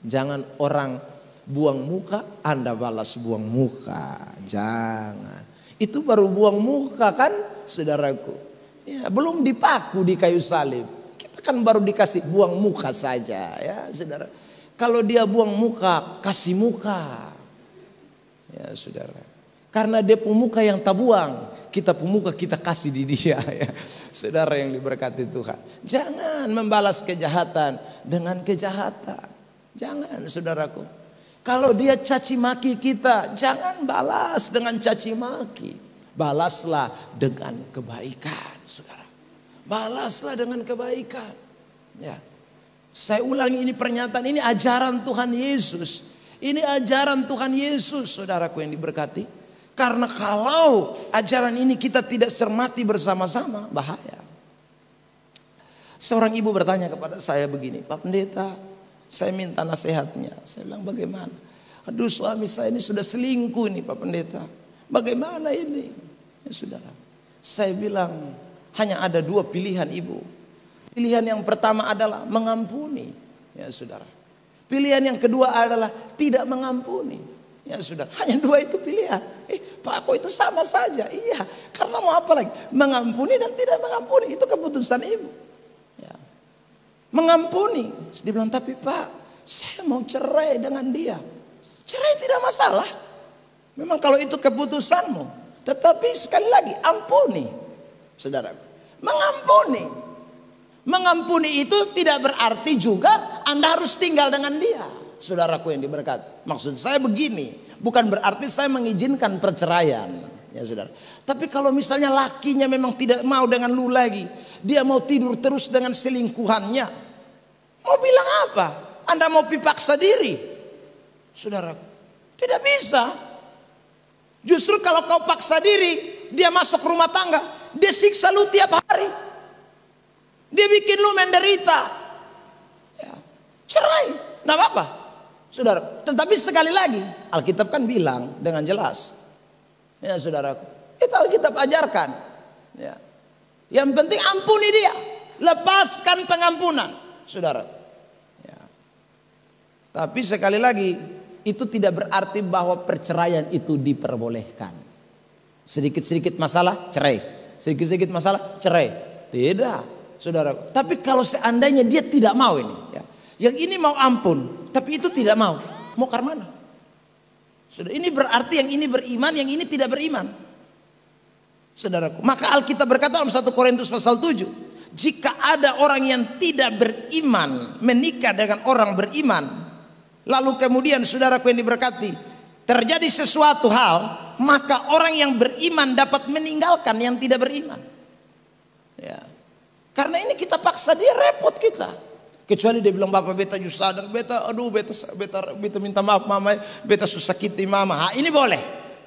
Jangan orang buang muka, Anda balas buang muka. Jangan. Itu baru buang muka kan, saudaraku. Ya, belum dipaku di kayu salib. Kita kan baru dikasih buang muka saja, ya, saudara. Kalau dia buang muka, kasih muka. Ya, saudara. Karena dia pemuka yang tak buang, kita pemuka kita kasih di dia, ya. Saudara yang diberkati Tuhan. Jangan membalas kejahatan dengan kejahatan. Jangan, saudaraku. Kalau dia caci maki kita, jangan balas dengan caci maki. Balaslah dengan kebaikan, saudara. Balaslah dengan kebaikan. Ya. Saya ulangi, ini pernyataan, ini ajaran Tuhan Yesus. Ini ajaran Tuhan Yesus, saudaraku yang diberkati. Karena kalau ajaran ini kita tidak cermati bersama-sama, bahaya. Seorang ibu bertanya kepada saya begini, Pak Pendeta, saya minta nasihatnya. Saya bilang, bagaimana? Aduh, suami saya ini sudah selingkuh nih Pak Pendeta. Bagaimana ini? Ya saudara, saya bilang hanya ada 2 pilihan ibu. Pilihan yang pertama adalah mengampuni. Ya saudara. Pilihan yang kedua adalah tidak mengampuni. Ya saudara, hanya 2 itu pilihan. Pak, kok itu sama saja? Iya, karena mau apa lagi? Mengampuni dan tidak mengampuni, itu keputusan ibu. Ya. Mengampuni, dia bilang, tapi Pak, saya mau cerai dengan dia. Cerai tidak masalah. Memang kalau itu keputusanmu. Tetapi sekali lagi, ampuni. Saudara, mengampuni. Mengampuni itu tidak berarti juga Anda harus tinggal dengan dia. Saudaraku yang diberkati. Maksud saya begini, bukan berarti saya mengizinkan perceraian. Ya saudara. Tapi kalau misalnya lakinya memang tidak mau dengan lu lagi, dia mau tidur terus dengan selingkuhannya, mau bilang apa? Anda mau dipaksa diri? Saudara, tidak bisa. Justru kalau kau paksa diri, dia masuk rumah tangga, dia siksa lu tiap hari, dia bikin lu menderita. Ya. Cerai, tidak apa-apa, saudara. Tetapi sekali lagi, Alkitab kan bilang dengan jelas, ya saudaraku, itu Alkitab ajarkan. Ya. Yang penting ampuni dia, lepaskan pengampunan, saudara. Ya. Tapi sekali lagi, itu tidak berarti bahwa perceraian itu diperbolehkan. Sedikit-sedikit masalah cerai, sedikit-sedikit masalah cerai. Tidak, saudara. Tapi kalau seandainya dia tidak mau ini, ya, yang ini mau ampun, tapi itu tidak mau karena mana? Sudah, ini berarti yang ini beriman, yang ini tidak beriman. Saudaraku, maka Alkitab berkata dalam 1 Korintus pasal 7, jika ada orang yang tidak beriman menikah dengan orang beriman, lalu kemudian saudaraku yang diberkati, terjadi sesuatu hal, maka orang yang beriman dapat meninggalkan yang tidak beriman. Ya. Karena ini kita paksa dia, repot kita. Kecuali dia bilang, bapak beta just sadar, beta aduh beta minta maaf mama, beta susah sakiti mama. Ini boleh.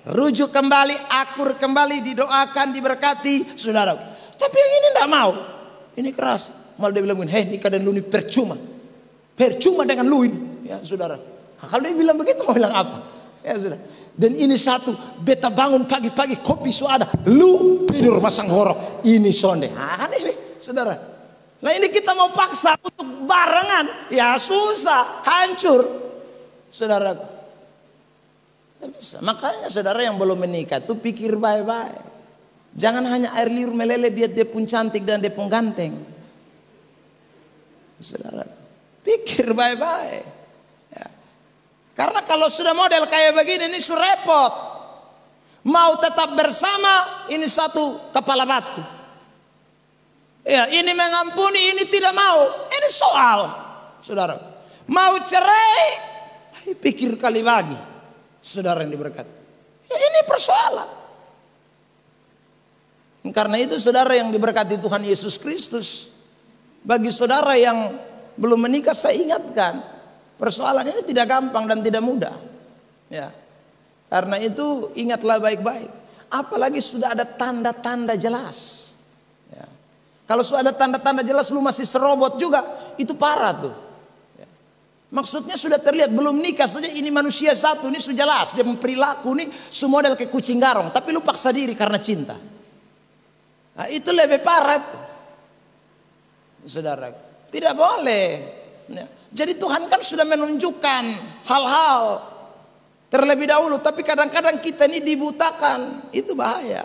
Rujuk kembali, akur kembali, didoakan, diberkati, saudara. Tapi yang ini tidak mau, ini keras. Malah dia bilang, hei nikah dan lu ini percuma dengan lu ini, ya saudara. Kalau dia bilang begitu mau bilang apa? Ya saudara. Dan ini satu, beta bangun pagi-pagi kopi suada, lu tidur masang horok, ini sonde. Ini saudara. Nah ini kita mau paksa untuk barengan, ya susah, hancur, saudara. Bisa. Makanya saudara yang belum menikah tuh pikir baik-baik. Jangan hanya air liur meleleh dia pun cantik dan dia pun ganteng. Saudara, pikir baik-baik. Ya. Karena kalau sudah model kayak begini ini sudah repot. Mau tetap bersama ini satu kepala batu. Ya, ini mengampuni, ini tidak mau. Ini soal, saudara. Mau cerai, pikir kali lagi. Saudara yang diberkati, ya ini persoalan. Karena itu saudara yang diberkati Tuhan Yesus Kristus, bagi saudara yang belum menikah saya ingatkan, persoalan ini tidak gampang dan tidak mudah. Ya, karena itu ingatlah baik-baik. Apalagi sudah ada tanda-tanda jelas. Ya. Kalau sudah ada tanda-tanda jelas lu masih serobot juga, itu parah tuh. Maksudnya sudah terlihat belum nikah saja ini manusia satu ini sudah jelas dia perilaku nih semua adalah kayak kucing garong, tapi lu paksa diri karena cinta. Nah, itu lebih parah, saudara. Tidak boleh. Ya. Jadi Tuhan kan sudah menunjukkan hal-hal terlebih dahulu, tapi kadang-kadang kita ini dibutakan, itu bahaya.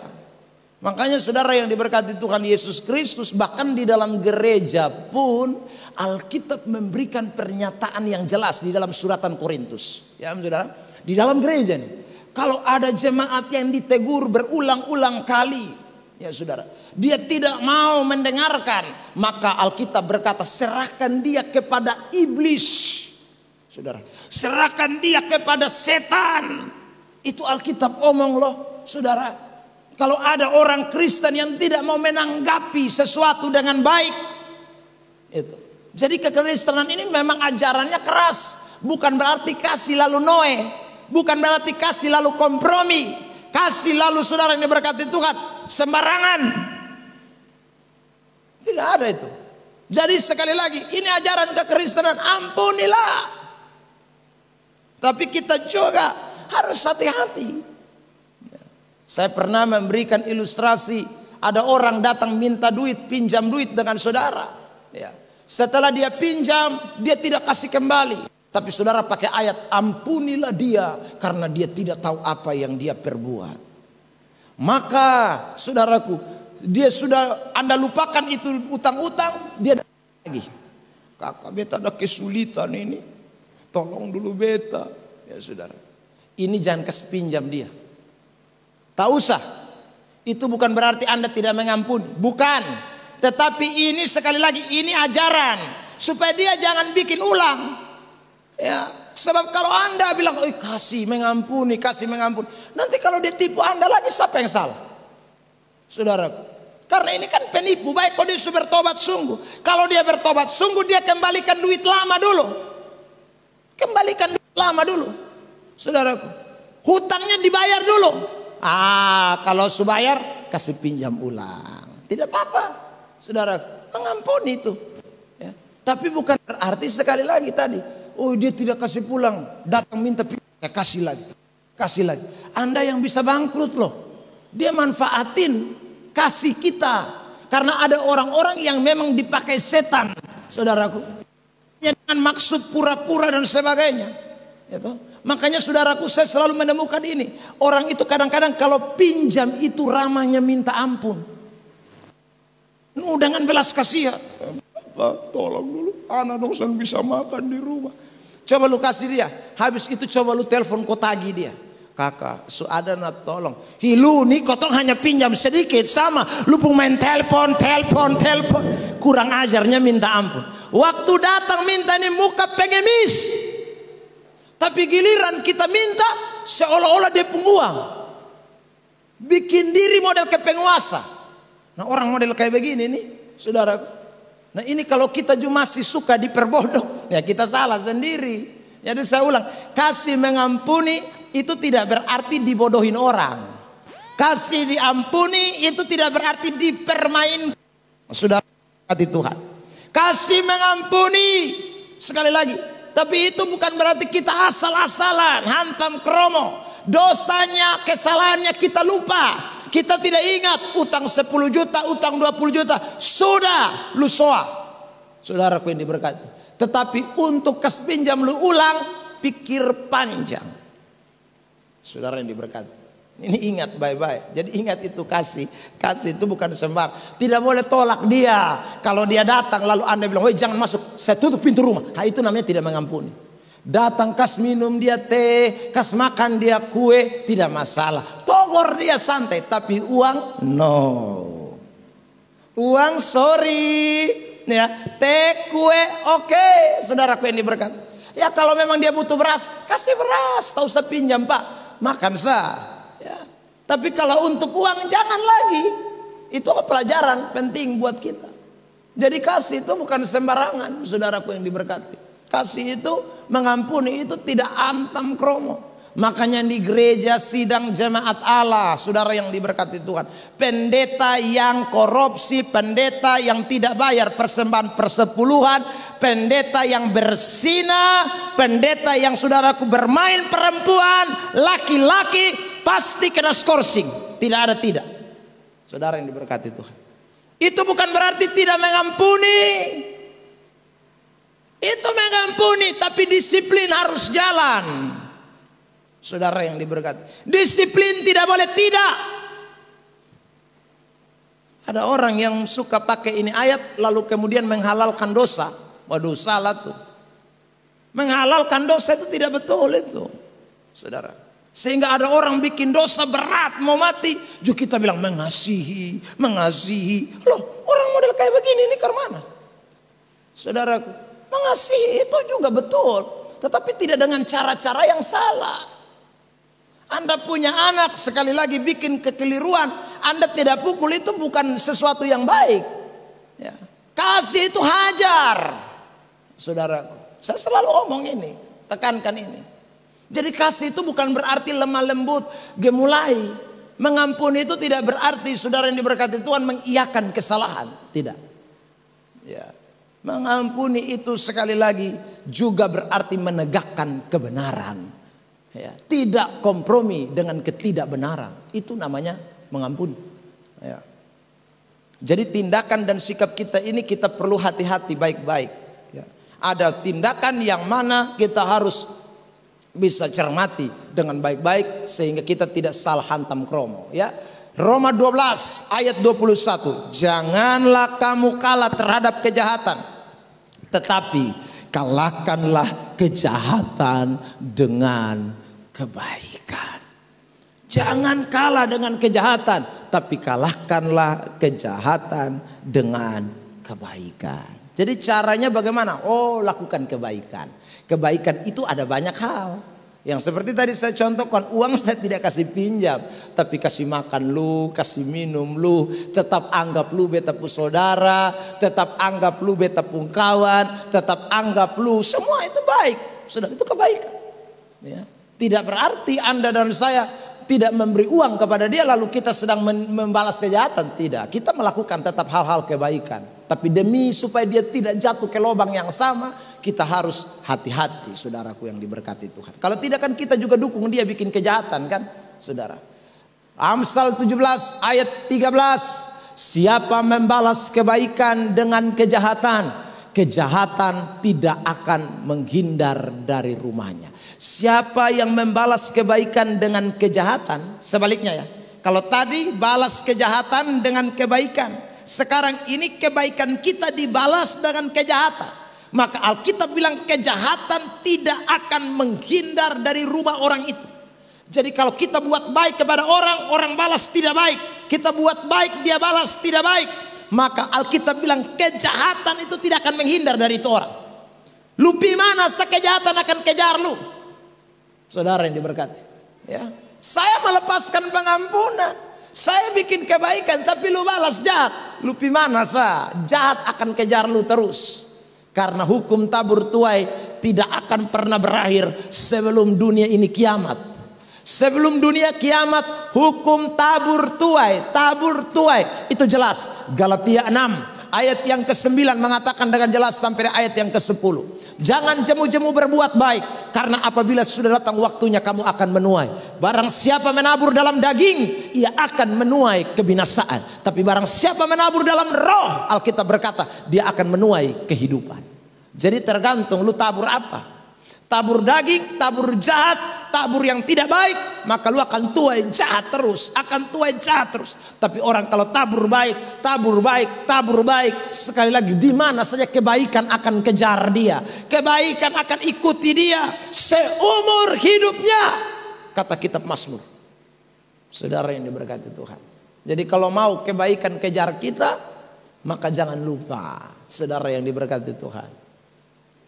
Makanya saudara yang diberkati Tuhan Yesus Kristus, bahkan di dalam gereja pun Alkitab memberikan pernyataan yang jelas di dalam suratan Korintus. Ya saudara, di dalam gereja nih, kalau ada jemaat yang ditegur berulang-ulang kali, ya saudara, dia tidak mau mendengarkan, maka Alkitab berkata serahkan dia kepada iblis. Saudara, serahkan dia kepada setan. Itu Alkitab omong loh, saudara. Kalau ada orang Kristen yang tidak mau menanggapi sesuatu dengan baik, itu. Jadi kekristenan ini memang ajarannya keras. Bukan berarti kasih lalu noe, bukan berarti kasih lalu kompromi, kasih lalu saudara yang diberkati Tuhan sembarangan. Tidak ada itu. Jadi sekali lagi ini ajaran kekristenan, ampunilah. Tapi kita juga harus hati-hati. Saya pernah memberikan ilustrasi, ada orang datang minta duit, pinjam duit dengan saudara. Ya. Setelah dia pinjam, dia tidak kasih kembali. Tapi saudara pakai ayat, ampunilah dia karena dia tidak tahu apa yang dia perbuat. Maka saudaraku, dia sudah Anda lupakan itu utang-utang, dia lagi. Kakak beta ada kesulitan ini, tolong dulu beta. Ya saudara, ini jangan kasih pinjam dia. Tak usah. Itu bukan berarti Anda tidak mengampuni. Bukan. Tetapi ini sekali lagi ini ajaran supaya dia jangan bikin ulang. Ya, sebab kalau Anda bilang, "Oh, kasih mengampuni, nanti kalau dia tipu Anda lagi siapa yang salah? Saudaraku. Karena ini kan penipu. Baik kalau dia sudah bertobat sungguh. Kalau dia bertobat sungguh, dia kembalikan duit lama dulu. Kembalikan duit lama dulu. Saudaraku. Hutangnya dibayar dulu. Kalau sudah bayar kasih pinjam ulang. Tidak apa-apa. Saudara, mengampuni itu. Ya. Tapi bukan berarti sekali lagi tadi, oh dia tidak kasih pulang, datang minta pinjam, kasih lagi. Anda yang bisa bangkrut loh. Dia manfaatin kasih kita. Karena ada orang-orang yang memang dipakai setan, saudaraku. Dengan maksud pura-pura dan sebagainya. Itu. Makanya saudaraku, saya selalu menemukan ini. Orang itu kadang-kadang kalau pinjam itu ramahnya minta ampun. Dengan belas kasihan. Pak, tolong dulu, anak dosen bisa makan di rumah. Coba lu kasih dia. Habis itu coba lu telepon kau tagih dia. Kakak, ada nak tolong. Hilu nih kotong hanya pinjam sedikit sama. Lu pun main telepon. Kurang ajarnya minta ampun. Waktu datang minta nih muka pengemis. Tapi giliran kita minta seolah-olah dia penguang. Bikin diri model ke penguasa. Nah orang model kayak begini nih saudaraku. Nah ini kalau kita juga masih suka diperbodoh, ya kita salah sendiri. Jadi saya ulang, kasih mengampuni itu tidak berarti dibodohin orang. Kasih diampuni itu tidak berarti dipermainkan. Saudara hati Tuhan. Kasih mengampuni sekali lagi. Tapi itu bukan berarti kita asal-asalan hantam kromo. Dosanya, kesalahannya kita lupa. Kita tidak ingat utang 10 juta, utang 20 juta. Sudah lu soal. Saudaraku yang diberkati. Tetapi untuk kas pinjam lu ulang, pikir panjang. Saudara yang diberkati. Ini ingat baik-baik. Jadi ingat itu kasih. Kasih itu bukan sembar. Tidak boleh tolak dia. Kalau dia datang lalu anda bilang, woi jangan masuk, saya tutup pintu rumah. Nah, itu namanya tidak mengampuni. Datang kas minum dia teh, kas makan dia kue, tidak masalah. Togor dia santai. Tapi uang, no. Uang sorry. Ya, teh kue oke. Saudaraku yang diberkati. Ya kalau memang dia butuh beras, kasih beras. Tak usah pinjam pak. Makan sah. Ya. Tapi kalau untuk uang jangan lagi. Itu pelajaran penting buat kita. Jadi kasih itu bukan sembarangan, saudaraku yang diberkati. Kasih itu mengampuni itu tidak antam kromo. Makanya di gereja sidang jemaat Allah, saudara yang diberkati Tuhan, pendeta yang korupsi, pendeta yang tidak bayar persembahan persepuluhan, pendeta yang berzina, pendeta yang saudaraku bermain perempuan, laki-laki, pasti kena skorsing. Tidak ada tidak. Saudara yang diberkati Tuhan. Itu bukan berarti tidak mengampuni. Itu mengampuni, tapi disiplin harus jalan. Saudara yang diberkati. Disiplin tidak boleh tidak. Ada orang yang suka pakai ini ayat lalu kemudian menghalalkan dosa. Waduh salah tuh. Menghalalkan dosa itu tidak betul itu. Saudara. Sehingga ada orang bikin dosa berat mau mati. Juga kita bilang mengasihi. Loh orang model kayak begini ini ke mana? Saudaraku. Mengasihi itu juga betul. Tetapi tidak dengan cara-cara yang salah. Anda punya anak sekali lagi bikin kekeliruan. Anda tidak pukul itu bukan sesuatu yang baik. Ya. Kasih itu hajar. Saudaraku. Saya selalu omong ini. Tekankan ini. Jadi kasih itu bukan berarti lemah lembut. Gemulai. Mengampuni itu tidak berarti saudara yang diberkati Tuhan mengiyakan kesalahan. Tidak. Ya. Mengampuni itu sekali lagi juga berarti menegakkan kebenaran. Ya, tidak kompromi dengan ketidakbenaran. Itu namanya mengampuni. Ya. Jadi tindakan dan sikap kita ini kita perlu hati-hati baik-baik. Ya. Ada tindakan yang mana kita harus bisa cermati dengan baik-baik sehingga kita tidak salah hantam kromo. Ya. Roma 12 ayat 21. Janganlah kamu kalah terhadap kejahatan, tetapi kalahkanlah kejahatan dengan kebaikan. Jangan kalah dengan kejahatan, tapi kalahkanlah kejahatan dengan kebaikan. Jadi caranya bagaimana? Oh, lakukan kebaikan. Kebaikan itu ada banyak hal. Yang seperti tadi saya contohkan, uang saya tidak kasih pinjam, tapi kasih makan lu, kasih minum lu, tetap anggap lu beta pu saudara, tetap anggap lu beta pu kawan, tetap anggap lu, semua itu baik. Sudah, itu kebaikan. Ya. Tidak berarti Anda dan saya tidak memberi uang kepada dia lalu kita sedang membalas kejahatan. Tidak, kita melakukan tetap hal-hal kebaikan. Tapi demi supaya dia tidak jatuh ke lubang yang sama, kita harus hati-hati saudaraku yang diberkati Tuhan. Kalau tidak kan kita juga dukung dia bikin kejahatan kan saudara. Amsal 17 ayat 13. Siapa membalas kebaikan dengan kejahatan, kejahatan tidak akan menghindar dari rumahnya. Siapa yang membalas kebaikan dengan kejahatan, sebaliknya ya. Kalau tadi balas kejahatan dengan kebaikan, sekarang ini kebaikan kita dibalas dengan kejahatan. Maka Alkitab bilang kejahatan tidak akan menghindar dari rumah orang itu. Jadi kalau kita buat baik kepada orang, orang balas tidak baik. Kita buat baik, dia balas tidak baik. Maka Alkitab bilang kejahatan itu tidak akan menghindar dari itu orang. Lu pi mana kejahatan akan kejar lu. Saudara yang diberkati, ya. Saya melepaskan pengampunan, saya bikin kebaikan, tapi lu balas jahat. Lu pi mana jahat akan kejar lu terus. Karena hukum tabur tuai tidak akan pernah berakhir sebelum dunia ini kiamat. Sebelum dunia kiamat, hukum tabur tuai itu jelas. Galatia 6 ayat yang ke-9 mengatakan dengan jelas sampai ayat yang ke-10. Jangan jemu-jemu berbuat baik, karena apabila sudah datang waktunya kamu akan menuai. Barang siapa menabur dalam daging, ia akan menuai kebinasaan. Tapi barang siapa menabur dalam roh, Alkitab berkata, dia akan menuai kehidupan. Jadi tergantung lu tabur apa. Tabur daging, tabur jahat, tabur yang tidak baik, maka lu akan tuai jahat terus, akan tuai jahat terus. Tapi orang kalau tabur baik, sekali lagi di mana saja kebaikan akan kejar dia, kebaikan akan ikuti dia seumur hidupnya, kata kitab Mazmur. Saudara yang diberkati Tuhan. Jadi kalau mau kebaikan kejar kita, maka jangan lupa, saudara yang diberkati Tuhan,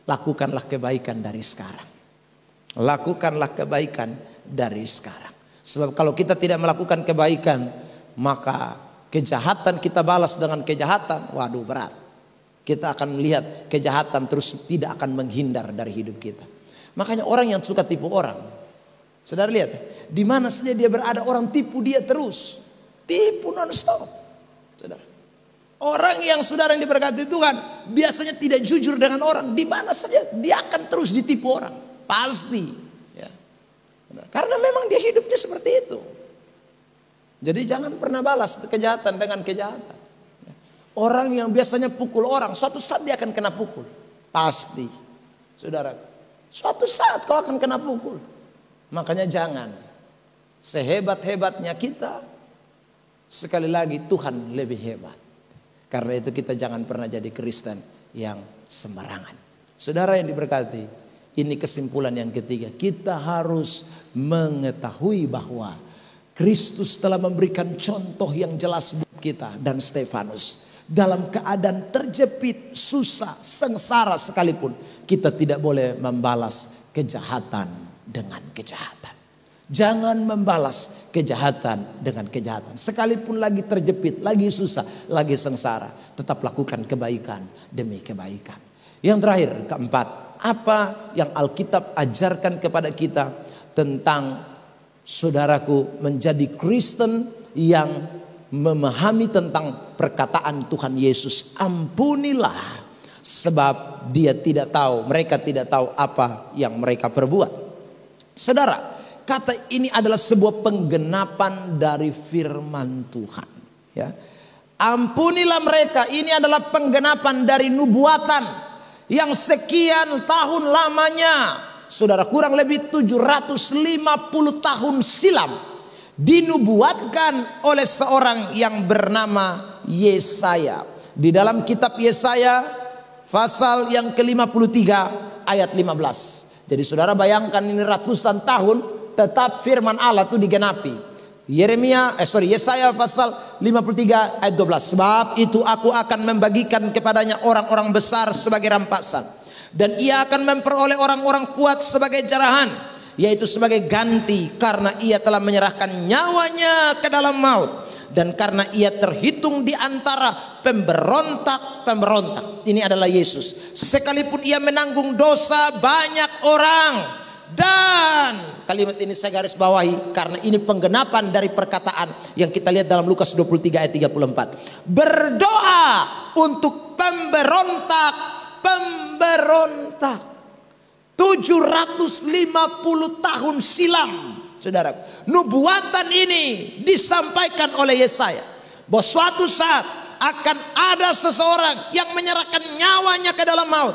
lakukanlah kebaikan dari sekarang. Lakukanlah kebaikan dari sekarang. Sebab kalau kita tidak melakukan kebaikan, maka kejahatan kita balas dengan kejahatan. Waduh, berat. Kita akan melihat kejahatan terus tidak akan menghindar dari hidup kita. Makanya orang yang suka tipu orang, saudara lihat, di mana saja dia berada orang tipu dia terus. Tipu non-stop. Saudara, orang yang saudara yang diberkati Tuhan biasanya tidak jujur dengan orang. Di mana saja dia akan terus ditipu orang, pasti. Ya. Karena memang dia hidupnya seperti itu. Jadi jangan pernah balas kejahatan dengan kejahatan. Orang yang biasanya pukul orang, suatu saat dia akan kena pukul, pasti. Saudara, suatu saat kau akan kena pukul. Makanya jangan, sehebat-hebatnya kita, sekali lagi Tuhan lebih hebat. Karena itu kita jangan pernah jadi Kristen yang sembarangan. Saudara yang diberkati, ini kesimpulan yang ketiga. Kita harus mengetahui bahwa Kristus telah memberikan contoh yang jelas buat kita dan Stefanus. Dalam keadaan terjepit, susah, sengsara sekalipun, kita tidak boleh membalas kejahatan dengan kejahatan. Jangan membalas kejahatan dengan kejahatan. Sekalipun lagi terjepit, lagi susah, lagi sengsara, tetap lakukan kebaikan demi kebaikan. Yang terakhir, keempat, apa yang Alkitab ajarkan kepada kita tentang saudaraku menjadi Kristen yang memahami tentang perkataan Tuhan Yesus, ampunilah sebab mereka tidak tahu apa yang mereka perbuat. Saudara, kata ini adalah sebuah penggenapan dari firman Tuhan. Ya. Ampunilah mereka, ini adalah penggenapan dari nubuatan yang sekian tahun lamanya. Saudara, kurang lebih 750 tahun silam dinubuatkan oleh seorang yang bernama Yesaya. Di dalam kitab Yesaya pasal yang ke-53 ayat 15. Jadi saudara bayangkan ini ratusan tahun tetap firman Allah itu digenapi. Yesaya pasal 53 ayat 12. Sebab itu aku akan membagikan kepadanya orang-orang besar sebagai rampasan, dan ia akan memperoleh orang-orang kuat sebagai jarahan, yaitu sebagai ganti karena ia telah menyerahkan nyawanya ke dalam maut, dan karena ia terhitung di antara pemberontak. Ini adalah Yesus. Sekalipun ia menanggung dosa banyak orang. Dan kalimat ini saya garis bawahi karena ini penggenapan dari perkataan yang kita lihat dalam Lukas 23 ayat 34. Berdoa untuk pemberontak 750 tahun silam. Saudara, nubuatan ini disampaikan oleh Yesaya bahwa suatu saat akan ada seseorang yang menyerahkan nyawanya ke dalam maut,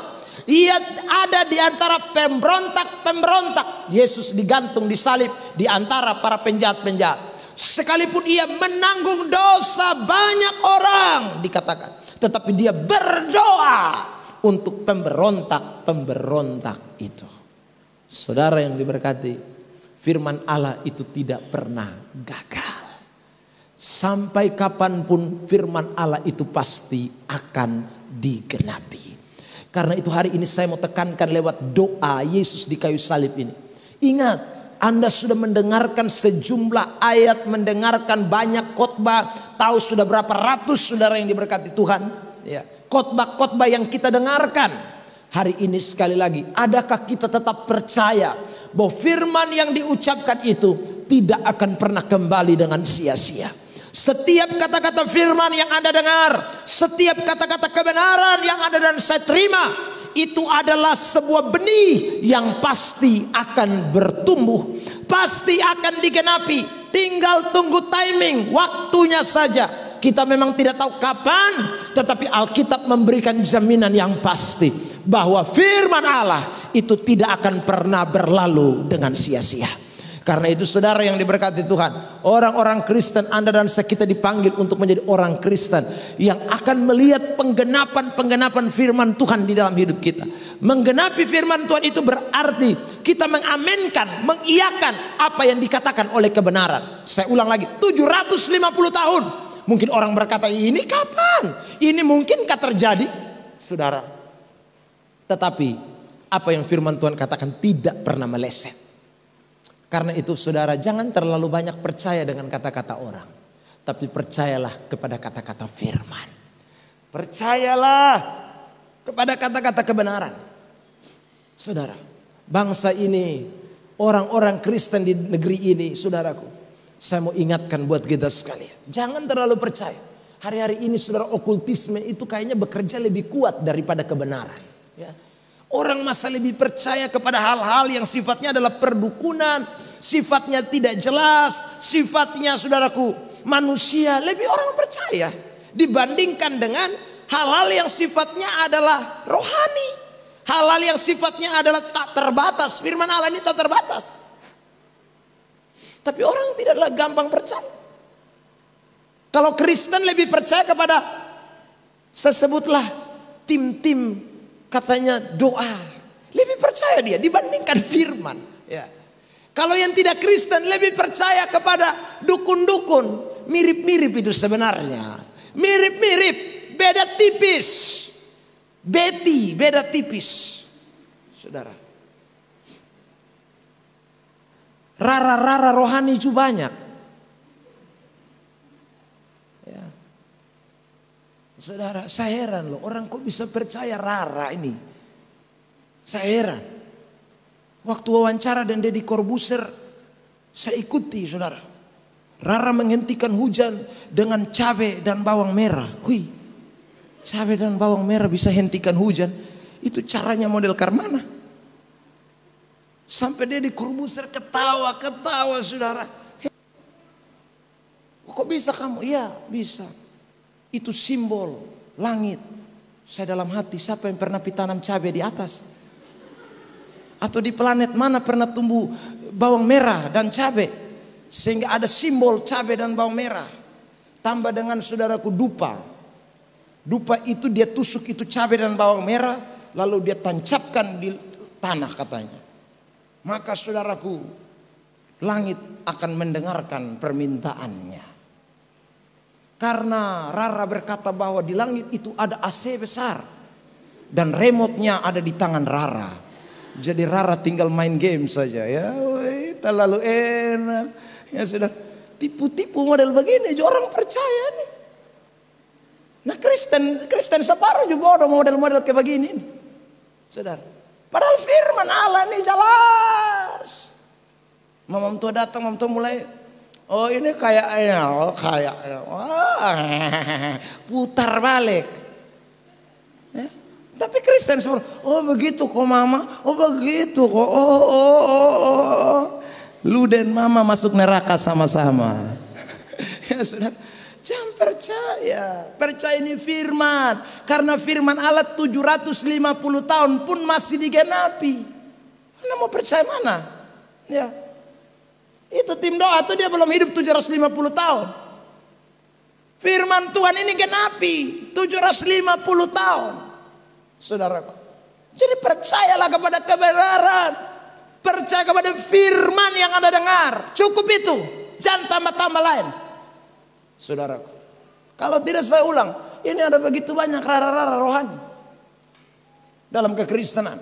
Ia ada di antara pemberontak-pemberontak. Yesus digantung, disalib di antara para penjahat-penjahat. Sekalipun ia menanggung dosa banyak orang, dikatakan, tetapi dia berdoa untuk pemberontak-pemberontak itu. Saudara yang diberkati, firman Allah itu tidak pernah gagal. Sampai kapanpun firman Allah itu pasti akan digenapi. Karena itu hari ini saya mau tekankan lewat doa Yesus di kayu salib ini. Ingat, Anda sudah mendengarkan sejumlah ayat, mendengarkan banyak khotbah, tahu sudah berapa ratus saudara yang diberkati Tuhan. Ya, khotbah-khotbah yang kita dengarkan. Hari ini sekali lagi, adakah kita tetap percaya bahwa firman yang diucapkan itu tidak akan pernah kembali dengan sia-sia? Setiap kata-kata firman yang Anda dengar, setiap kata-kata kebenaran yang Anda dan saya terima, itu adalah sebuah benih yang pasti akan bertumbuh, pasti akan digenapi. Tinggal tunggu timing, waktunya saja. Kita memang tidak tahu kapan, tetapi Alkitab memberikan jaminan yang pasti bahwa firman Allah itu tidak akan pernah berlalu dengan sia-sia. Karena itu saudara yang diberkati Tuhan, orang-orang Kristen, Anda dan saya, kita dipanggil untuk menjadi orang Kristen yang akan melihat penggenapan firman Tuhan di dalam hidup kita. Menggenapi firman Tuhan itu berarti kita mengamenkan, mengiyakan apa yang dikatakan oleh kebenaran. Saya ulang lagi, 750 tahun. Mungkin orang berkata, ini kapan? Ini mungkinkah terjadi? Saudara, tetapi apa yang firman Tuhan katakan tidak pernah meleset. Karena itu saudara, jangan terlalu banyak percaya dengan kata-kata orang, tapi percayalah kepada kata-kata firman. Percayalah kepada kata-kata kebenaran. Saudara, bangsa ini, orang-orang Kristen di negeri ini, saudaraku, saya mau ingatkan buat kita sekalian, jangan terlalu percaya. Hari-hari ini saudara, okultisme itu kayaknya bekerja lebih kuat daripada kebenaran, ya. Orang masih lebih percaya kepada hal-hal yang sifatnya adalah perdukunan, sifatnya tidak jelas, sifatnya saudaraku manusia. Lebih orang percaya dibandingkan dengan hal-hal yang sifatnya adalah rohani, hal-hal yang sifatnya adalah tak terbatas. Firman Allah ini tak terbatas, tapi orang tidaklah gampang percaya. Kalau Kristen lebih percaya kepada, saya sebutlah tim-tim katanya doa, lebih percaya dia dibandingkan firman, ya. Kalau yang tidak Kristen lebih percaya kepada dukun-dukun. Mirip-mirip itu sebenarnya, mirip-mirip, beda tipis. Betty beda tipis, saudara. Rara-rara rohani itu banyak, ya. Saudara, saya heran loh, orang kok bisa percaya rara ini. Saya heran. Waktu wawancara dan Deddy Corbuzier, saya ikuti saudara. Rara menghentikan hujan dengan cabai dan bawang merah. Wih, cabai dan bawang merah bisa hentikan hujan. Itu caranya model Karmana. Sampai Deddy Corbuzier ketawa-ketawa saudara. Kok bisa kamu? Iya bisa. Itu simbol langit. Saya dalam hati, siapa yang pernah tanam cabai di atas? Atau di planet mana pernah tumbuh bawang merah dan cabai? Sehingga ada simbol cabai dan bawang merah. Tambah dengan saudaraku dupa. Dupa itu dia tusuk itu cabai dan bawang merah, lalu dia tancapkan di tanah katanya. Maka saudaraku, langit akan mendengarkan permintaannya. Karena Rara berkata bahwa di langit itu ada AC besar. Dan remote-nya ada di tangan Rara. Jadi Rara tinggal main game saja. Ya, terlalu enak. Ya sudah, tipu-tipu model begini, orang percaya nih. Nah Kristen separuh juga ada model-model kayak begini. Saudara, padahal firman Allah ini jelas. Mama tua datang, mama tua mulai, oh ini kayaknya, putar balik. Ya. Tapi Kristen semua, oh begitu kok mama, oh begitu kok, oh. Lu dan mama masuk neraka sama-sama. Ya sudah, jangan percaya. percaya. Percaya ini firman. Karena firman Allah 750 tahun pun masih digenapi. Anda mau percaya mana? Ya. Itu tim doa tuh dia belum hidup 750 tahun. Firman Tuhan ini genapi 750 tahun. Saudaraku. Jadi percayalah kepada kebenaran. Percaya kepada firman yang Anda dengar. Cukup itu. Jangan tambah-tambah lain. Saudaraku. Kalau tidak saya ulang. Ini ada begitu banyak rara-rara rohani. Dalam kekristenan.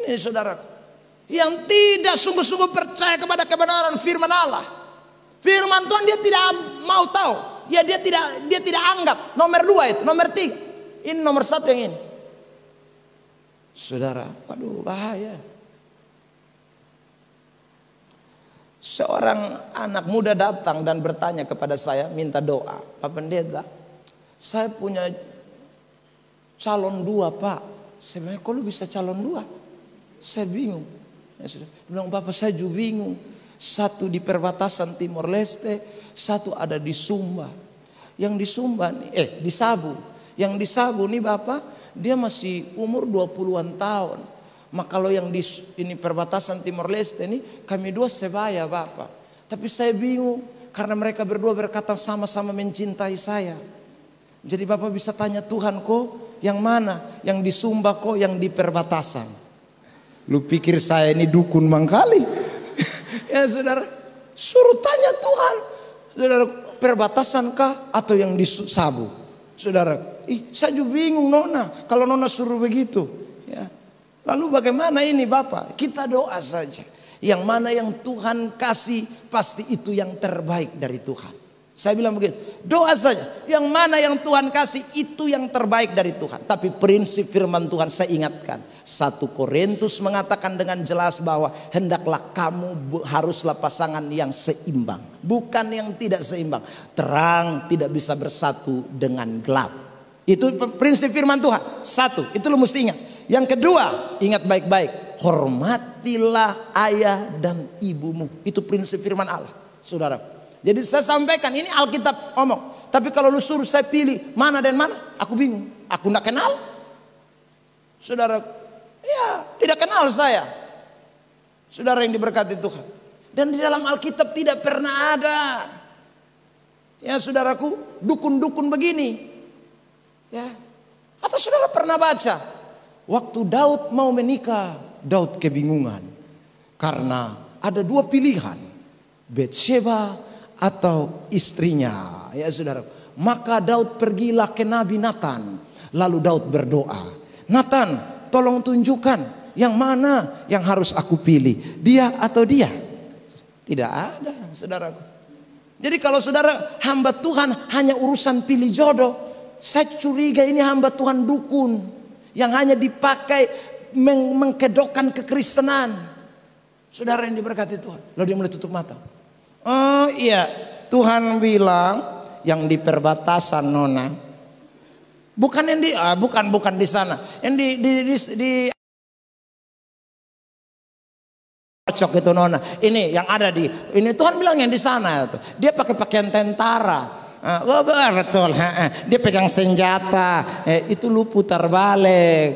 Ini saudaraku. Yang tidak sungguh-sungguh percaya kepada kebenaran firman Allah. Firman Tuhan dia tidak mau tahu. Ya dia tidak anggap. Nomor 2 itu. Nomor 3. Ini nomor 1 yang ini. Saudara. Waduh bahaya. Seorang anak muda datang dan bertanya kepada saya, minta doa. Pak Pendeta, saya punya calon 2 Pak. Saya bilang, kok lu bisa calon 2? Saya bingung. Dia bilang, Bapak saya juga bingung. Satu di perbatasan Timor Leste, satu ada di Sumba. Yang di Sumba nih, di Sabu. Yang di Sabu nih Bapak, dia masih umur 20-an tahun. Maka kalau yang di ini perbatasan Timor Leste ini kami 2 sebaya Bapak. Tapi saya bingung karena mereka berdua berkata sama-sama mencintai saya. Jadi Bapak bisa tanya Tuhan kok yang mana? Yang di Sumba kok yang di perbatasan? Lu pikir saya ini dukun mangkali? Ya saudara, suruh tanya Tuhan. Saudara, perbatasan kah atau yang di Sabu? Saudara, saya juga bingung Nona. Kalau Nona suruh begitu, ya. Lalu bagaimana ini Bapak? Kita doa saja. Yang mana yang Tuhan kasih pasti itu yang terbaik dari Tuhan. Saya bilang begitu. Doa saja. Yang mana yang Tuhan kasih itu yang terbaik dari Tuhan. Tapi prinsip firman Tuhan saya ingatkan. 1 Korintus mengatakan dengan jelas bahwa hendaklah kamu haruslah pasangan yang seimbang. Bukan yang tidak seimbang. Terang tidak bisa bersatu dengan gelap. Itu prinsip firman Tuhan. 1. Itu lu mesti ingat. Yang kedua, ingat baik-baik. Hormatilah ayah dan ibumu. Itu prinsip firman Allah. Saudara. Jadi saya sampaikan, ini Alkitab ngomong. Tapi kalau lu suruh saya pilih mana dan mana, aku bingung. Aku tidak kenal. Saudara. Ya, tidak kenal saya. Saudara yang diberkati Tuhan. Dan di dalam Alkitab tidak pernah ada. Ya saudaraku, dukun-dukun begini. Ya. Atau saudara pernah baca? Waktu Daud mau menikah, Daud kebingungan. Karena ada 2 pilihan. Betsheba atau istrinya. Ya saudara. Maka Daud pergilah ke Nabi Nathan. Lalu Daud berdoa. Nathan, tolong tunjukkan yang mana yang harus aku pilih. Dia atau dia? Tidak ada saudaraku. Jadi kalau saudara hamba Tuhan hanya urusan pilih jodoh. Saya curiga ini hamba Tuhan dukun. Yang hanya dipakai mengkedokkan kekristenan. Saudara yang diberkati Tuhan. Lalu dia mulai tutup mata. Oh iya, Tuhan bilang yang di perbatasan Nona. Bukan yang di bukan di sana. Yang di cocok itu Nona. Ini yang ada di ini Tuhan bilang yang di sana itu. Dia pakai pakaian tentara. Betul. Dia pegang senjata. Itu lu putar balik.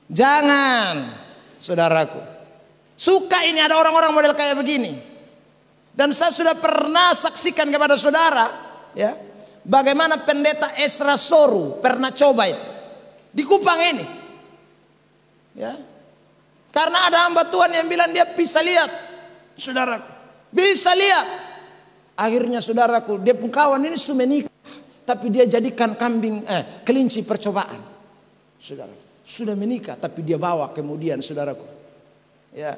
Jangan, saudaraku. Suka ini ada orang-orang model kayak begini. Dan saya sudah pernah saksikan kepada saudara, ya, bagaimana pendeta Esra Soru pernah coba itu di Kupang ini, ya. Karena ada hamba Tuhan yang bilang dia bisa lihat, saudaraku, bisa lihat. Akhirnya saudaraku, dia pun kawan ini sudah menikah, tapi dia jadikan kelinci percobaan. Saudara, sudah menikah tapi dia bawa kemudian saudaraku. Ya.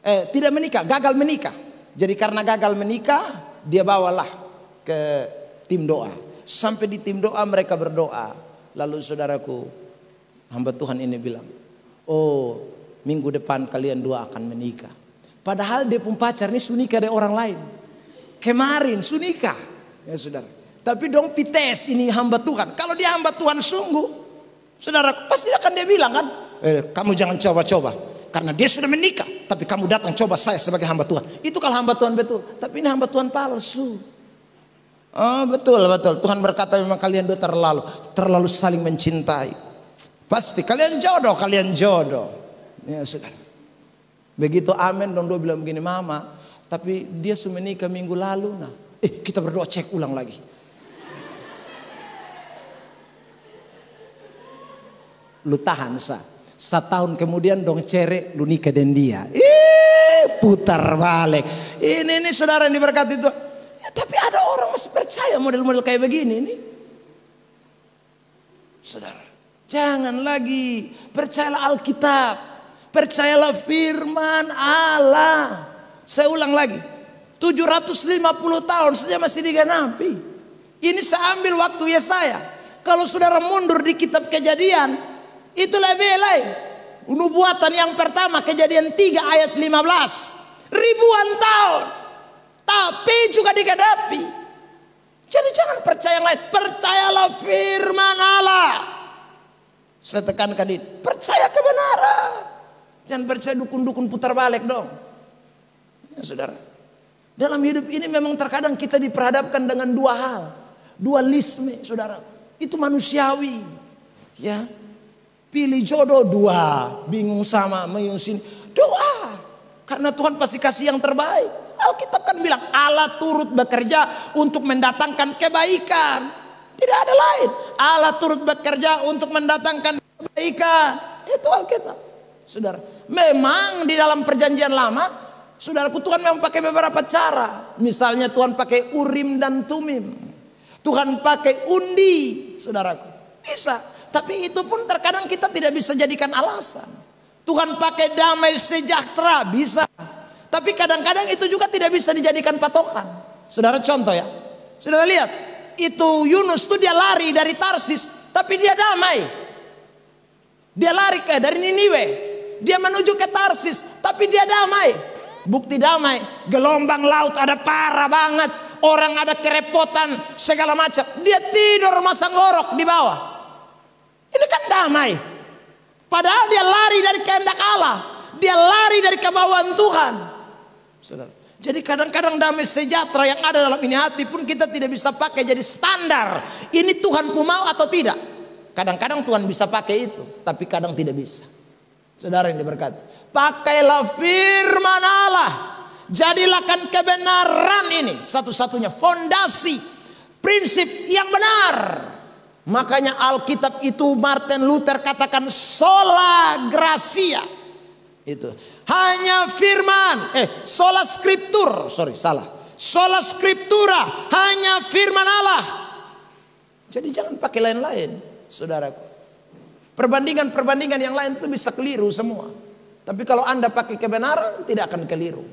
Tidak menikah, gagal menikah. Jadi karena gagal menikah, dia bawalah ke tim doa. Sampai di tim doa mereka berdoa. Lalu saudaraku, hamba Tuhan ini bilang, "Oh, minggu depan kalian 2 akan menikah." Padahal dia pun pacar ini sudah nikah dari orang lain. Kemarin sunikah, ya saudara. Tapi dong pites ini hamba Tuhan. Kalau dia hamba Tuhan sungguh, saudara pasti akan dia bilang kan, kamu jangan coba-coba. Karena dia sudah menikah, tapi kamu datang coba saya sebagai hamba Tuhan. Itu kalau hamba Tuhan betul. Tapi ini hamba Tuhan palsu. Oh, betul. Tuhan berkata memang kalian dua terlalu saling mencintai. Pasti kalian jodoh. Ya sudah. Begitu amin dong, dua bilang begini, mama, tapi dia sudah menikah minggu lalu. Nah, kita berdoa cek ulang lagi. Lu tahan setahun kemudian dong cere lu nikah dengan dia. Putar balik. Ini saudara yang diberkati itu. Ya, tapi ada orang masih percaya model-model kayak begini nih. Saudara, jangan lagi. Percayalah Alkitab. Percayalah firman Allah. Saya ulang lagi. 750 tahun saja masih digenapi. Ini saya ambil waktu Yesaya. Kalau saudara mundur di kitab Kejadian, itu lebih lain. Nubuatan yang pertama, Kejadian 3 ayat 15. Ribuan tahun. Tapi juga digenapi. Jadi jangan percaya yang lain. Percayalah firman Allah. Saya tekankan ini. Percaya kebenaran. Jangan percaya dukun-dukun putar balik dong. Ya saudara. Dalam hidup ini memang terkadang kita diperhadapkan dengan dua hal. Dualisme saudara. Itu manusiawi. Ya. Pilih jodoh dua. Bingung sama menyusun. Doa. Karena Tuhan pasti kasih yang terbaik. Alkitab kan bilang Allah turut bekerja untuk mendatangkan kebaikan. Tidak ada lain. Allah turut bekerja untuk mendatangkan kebaikan. Itu Alkitab. Saudara, memang di dalam perjanjian lama, saudaraku, Tuhan memang pakai beberapa cara. Misalnya Tuhan pakai Urim dan Tumim. Tuhan pakai undi, saudaraku. Bisa. Tapi itu pun terkadang kita tidak bisa jadikan alasan. Tuhan pakai damai sejahtera, bisa. Tapi kadang-kadang itu juga tidak bisa dijadikan patokan. Saudara, contoh ya. Saudara lihat, itu Yunus tuh dia lari dari Tarsis, tapi dia damai. Dia lari dari Niniwe, dia menuju ke Tarsis, tapi dia damai. Bukti damai, gelombang laut ada parah banget, orang ada kerepotan segala macam. Dia tidur masang ngorok di bawah. Ini kan damai. Padahal dia lari dari kehendak Allah, dia lari dari kemauan Tuhan. Saudara. Jadi kadang-kadang damai sejahtera yang ada dalam ini hati pun kita tidak bisa pakai jadi standar. Ini Tuhan mau atau tidak. Kadang-kadang Tuhan bisa pakai itu, tapi kadang tidak bisa. Saudara yang diberkati, pakailah firman Allah. Jadilah kan kebenaran ini satu-satunya fondasi, prinsip yang benar. Makanya Alkitab itu Martin Luther katakan sola gratia. Itu hanya firman, sola scriptura, sola scriptura, hanya firman Allah. Jadi jangan pakai lain-lain, saudaraku. Perbandingan yang lain itu bisa keliru semua. Tapi kalau Anda pakai kebenaran, tidak akan keliru,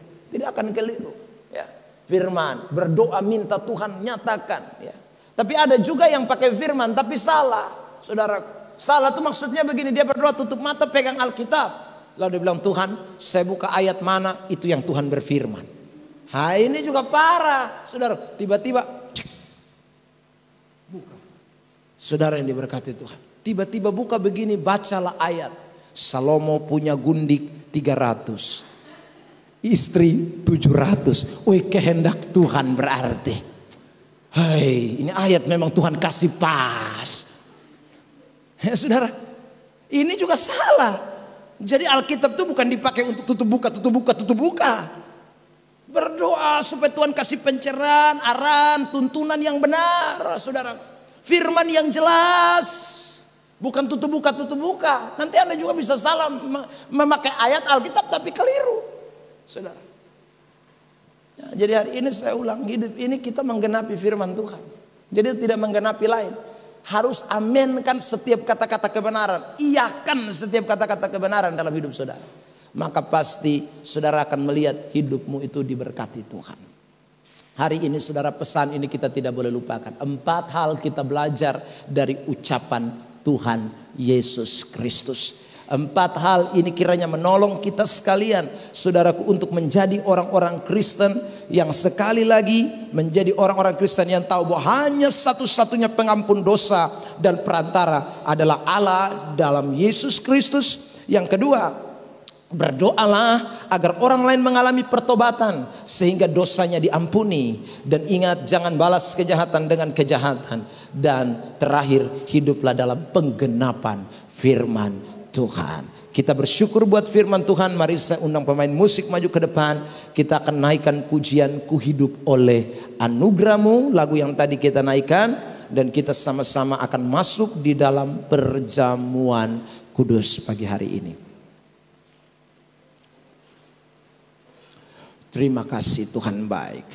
Ya, firman, berdoa minta Tuhan nyatakan. Ya. Tapi ada juga yang pakai firman tapi salah, saudaraku. Salah itu maksudnya begini, dia berdoa tutup mata pegang Alkitab. Lalu dia bilang, Tuhan saya buka ayat mana, itu yang Tuhan berfirman. Ini juga parah, saudara. Tiba-tiba buka. Saudara yang diberkati Tuhan, tiba-tiba buka begini, bacalah ayat. Salomo punya gundik 300, istri 700. Wih, kehendak Tuhan berarti. Ini ayat memang Tuhan kasih pas. Ya saudara, ini juga salah. Jadi Alkitab itu bukan dipakai untuk tutup buka. Berdoa supaya Tuhan kasih pencerahan, arahan, tuntunan yang benar, saudara. Firman yang jelas, bukan tutup buka. Nanti Anda juga bisa salah memakai ayat Alkitab tapi keliru, saudara. Ya, jadi hari ini saya ulang, hidup ini kita menggenapi firman Tuhan. Jadi tidak menggenapi lain. Harus aminkan setiap kata-kata kebenaran. Iyakan setiap kata-kata kebenaran dalam hidup saudara. Maka pasti saudara akan melihat hidupmu itu diberkati Tuhan. Hari ini saudara, pesan ini kita tidak boleh lupakan. 4 hal kita belajar dari ucapan Tuhan Yesus Kristus. 4 hal ini kiranya menolong kita sekalian, saudaraku, untuk menjadi orang-orang Kristen yang sekali lagi menjadi orang-orang Kristen yang tahu bahwa hanya satu-satunya pengampun dosa dan perantara adalah Allah dalam Yesus Kristus. Yang kedua, Berdoalah agar orang lain mengalami pertobatan sehingga dosanya diampuni. Dan ingat, jangan balas kejahatan dengan kejahatan. Dan terakhir, hiduplah dalam penggenapan firman Tuhan. Kita bersyukur buat firman Tuhan. Mari saya undang pemain musik maju ke depan. Kita akan naikkan pujian Ku Hidup Oleh Anugerah-Mu, lagu yang tadi kita naikkan. Dan kita sama-sama akan masuk di dalam perjamuan kudus pagi hari ini. Terima kasih, Tuhan baik.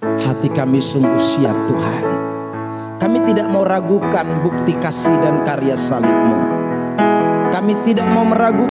Hati kami sungguh siap, Tuhan. Kami tidak mau ragukan bukti kasih dan karya salib-Mu. Kami tidak mau meragukan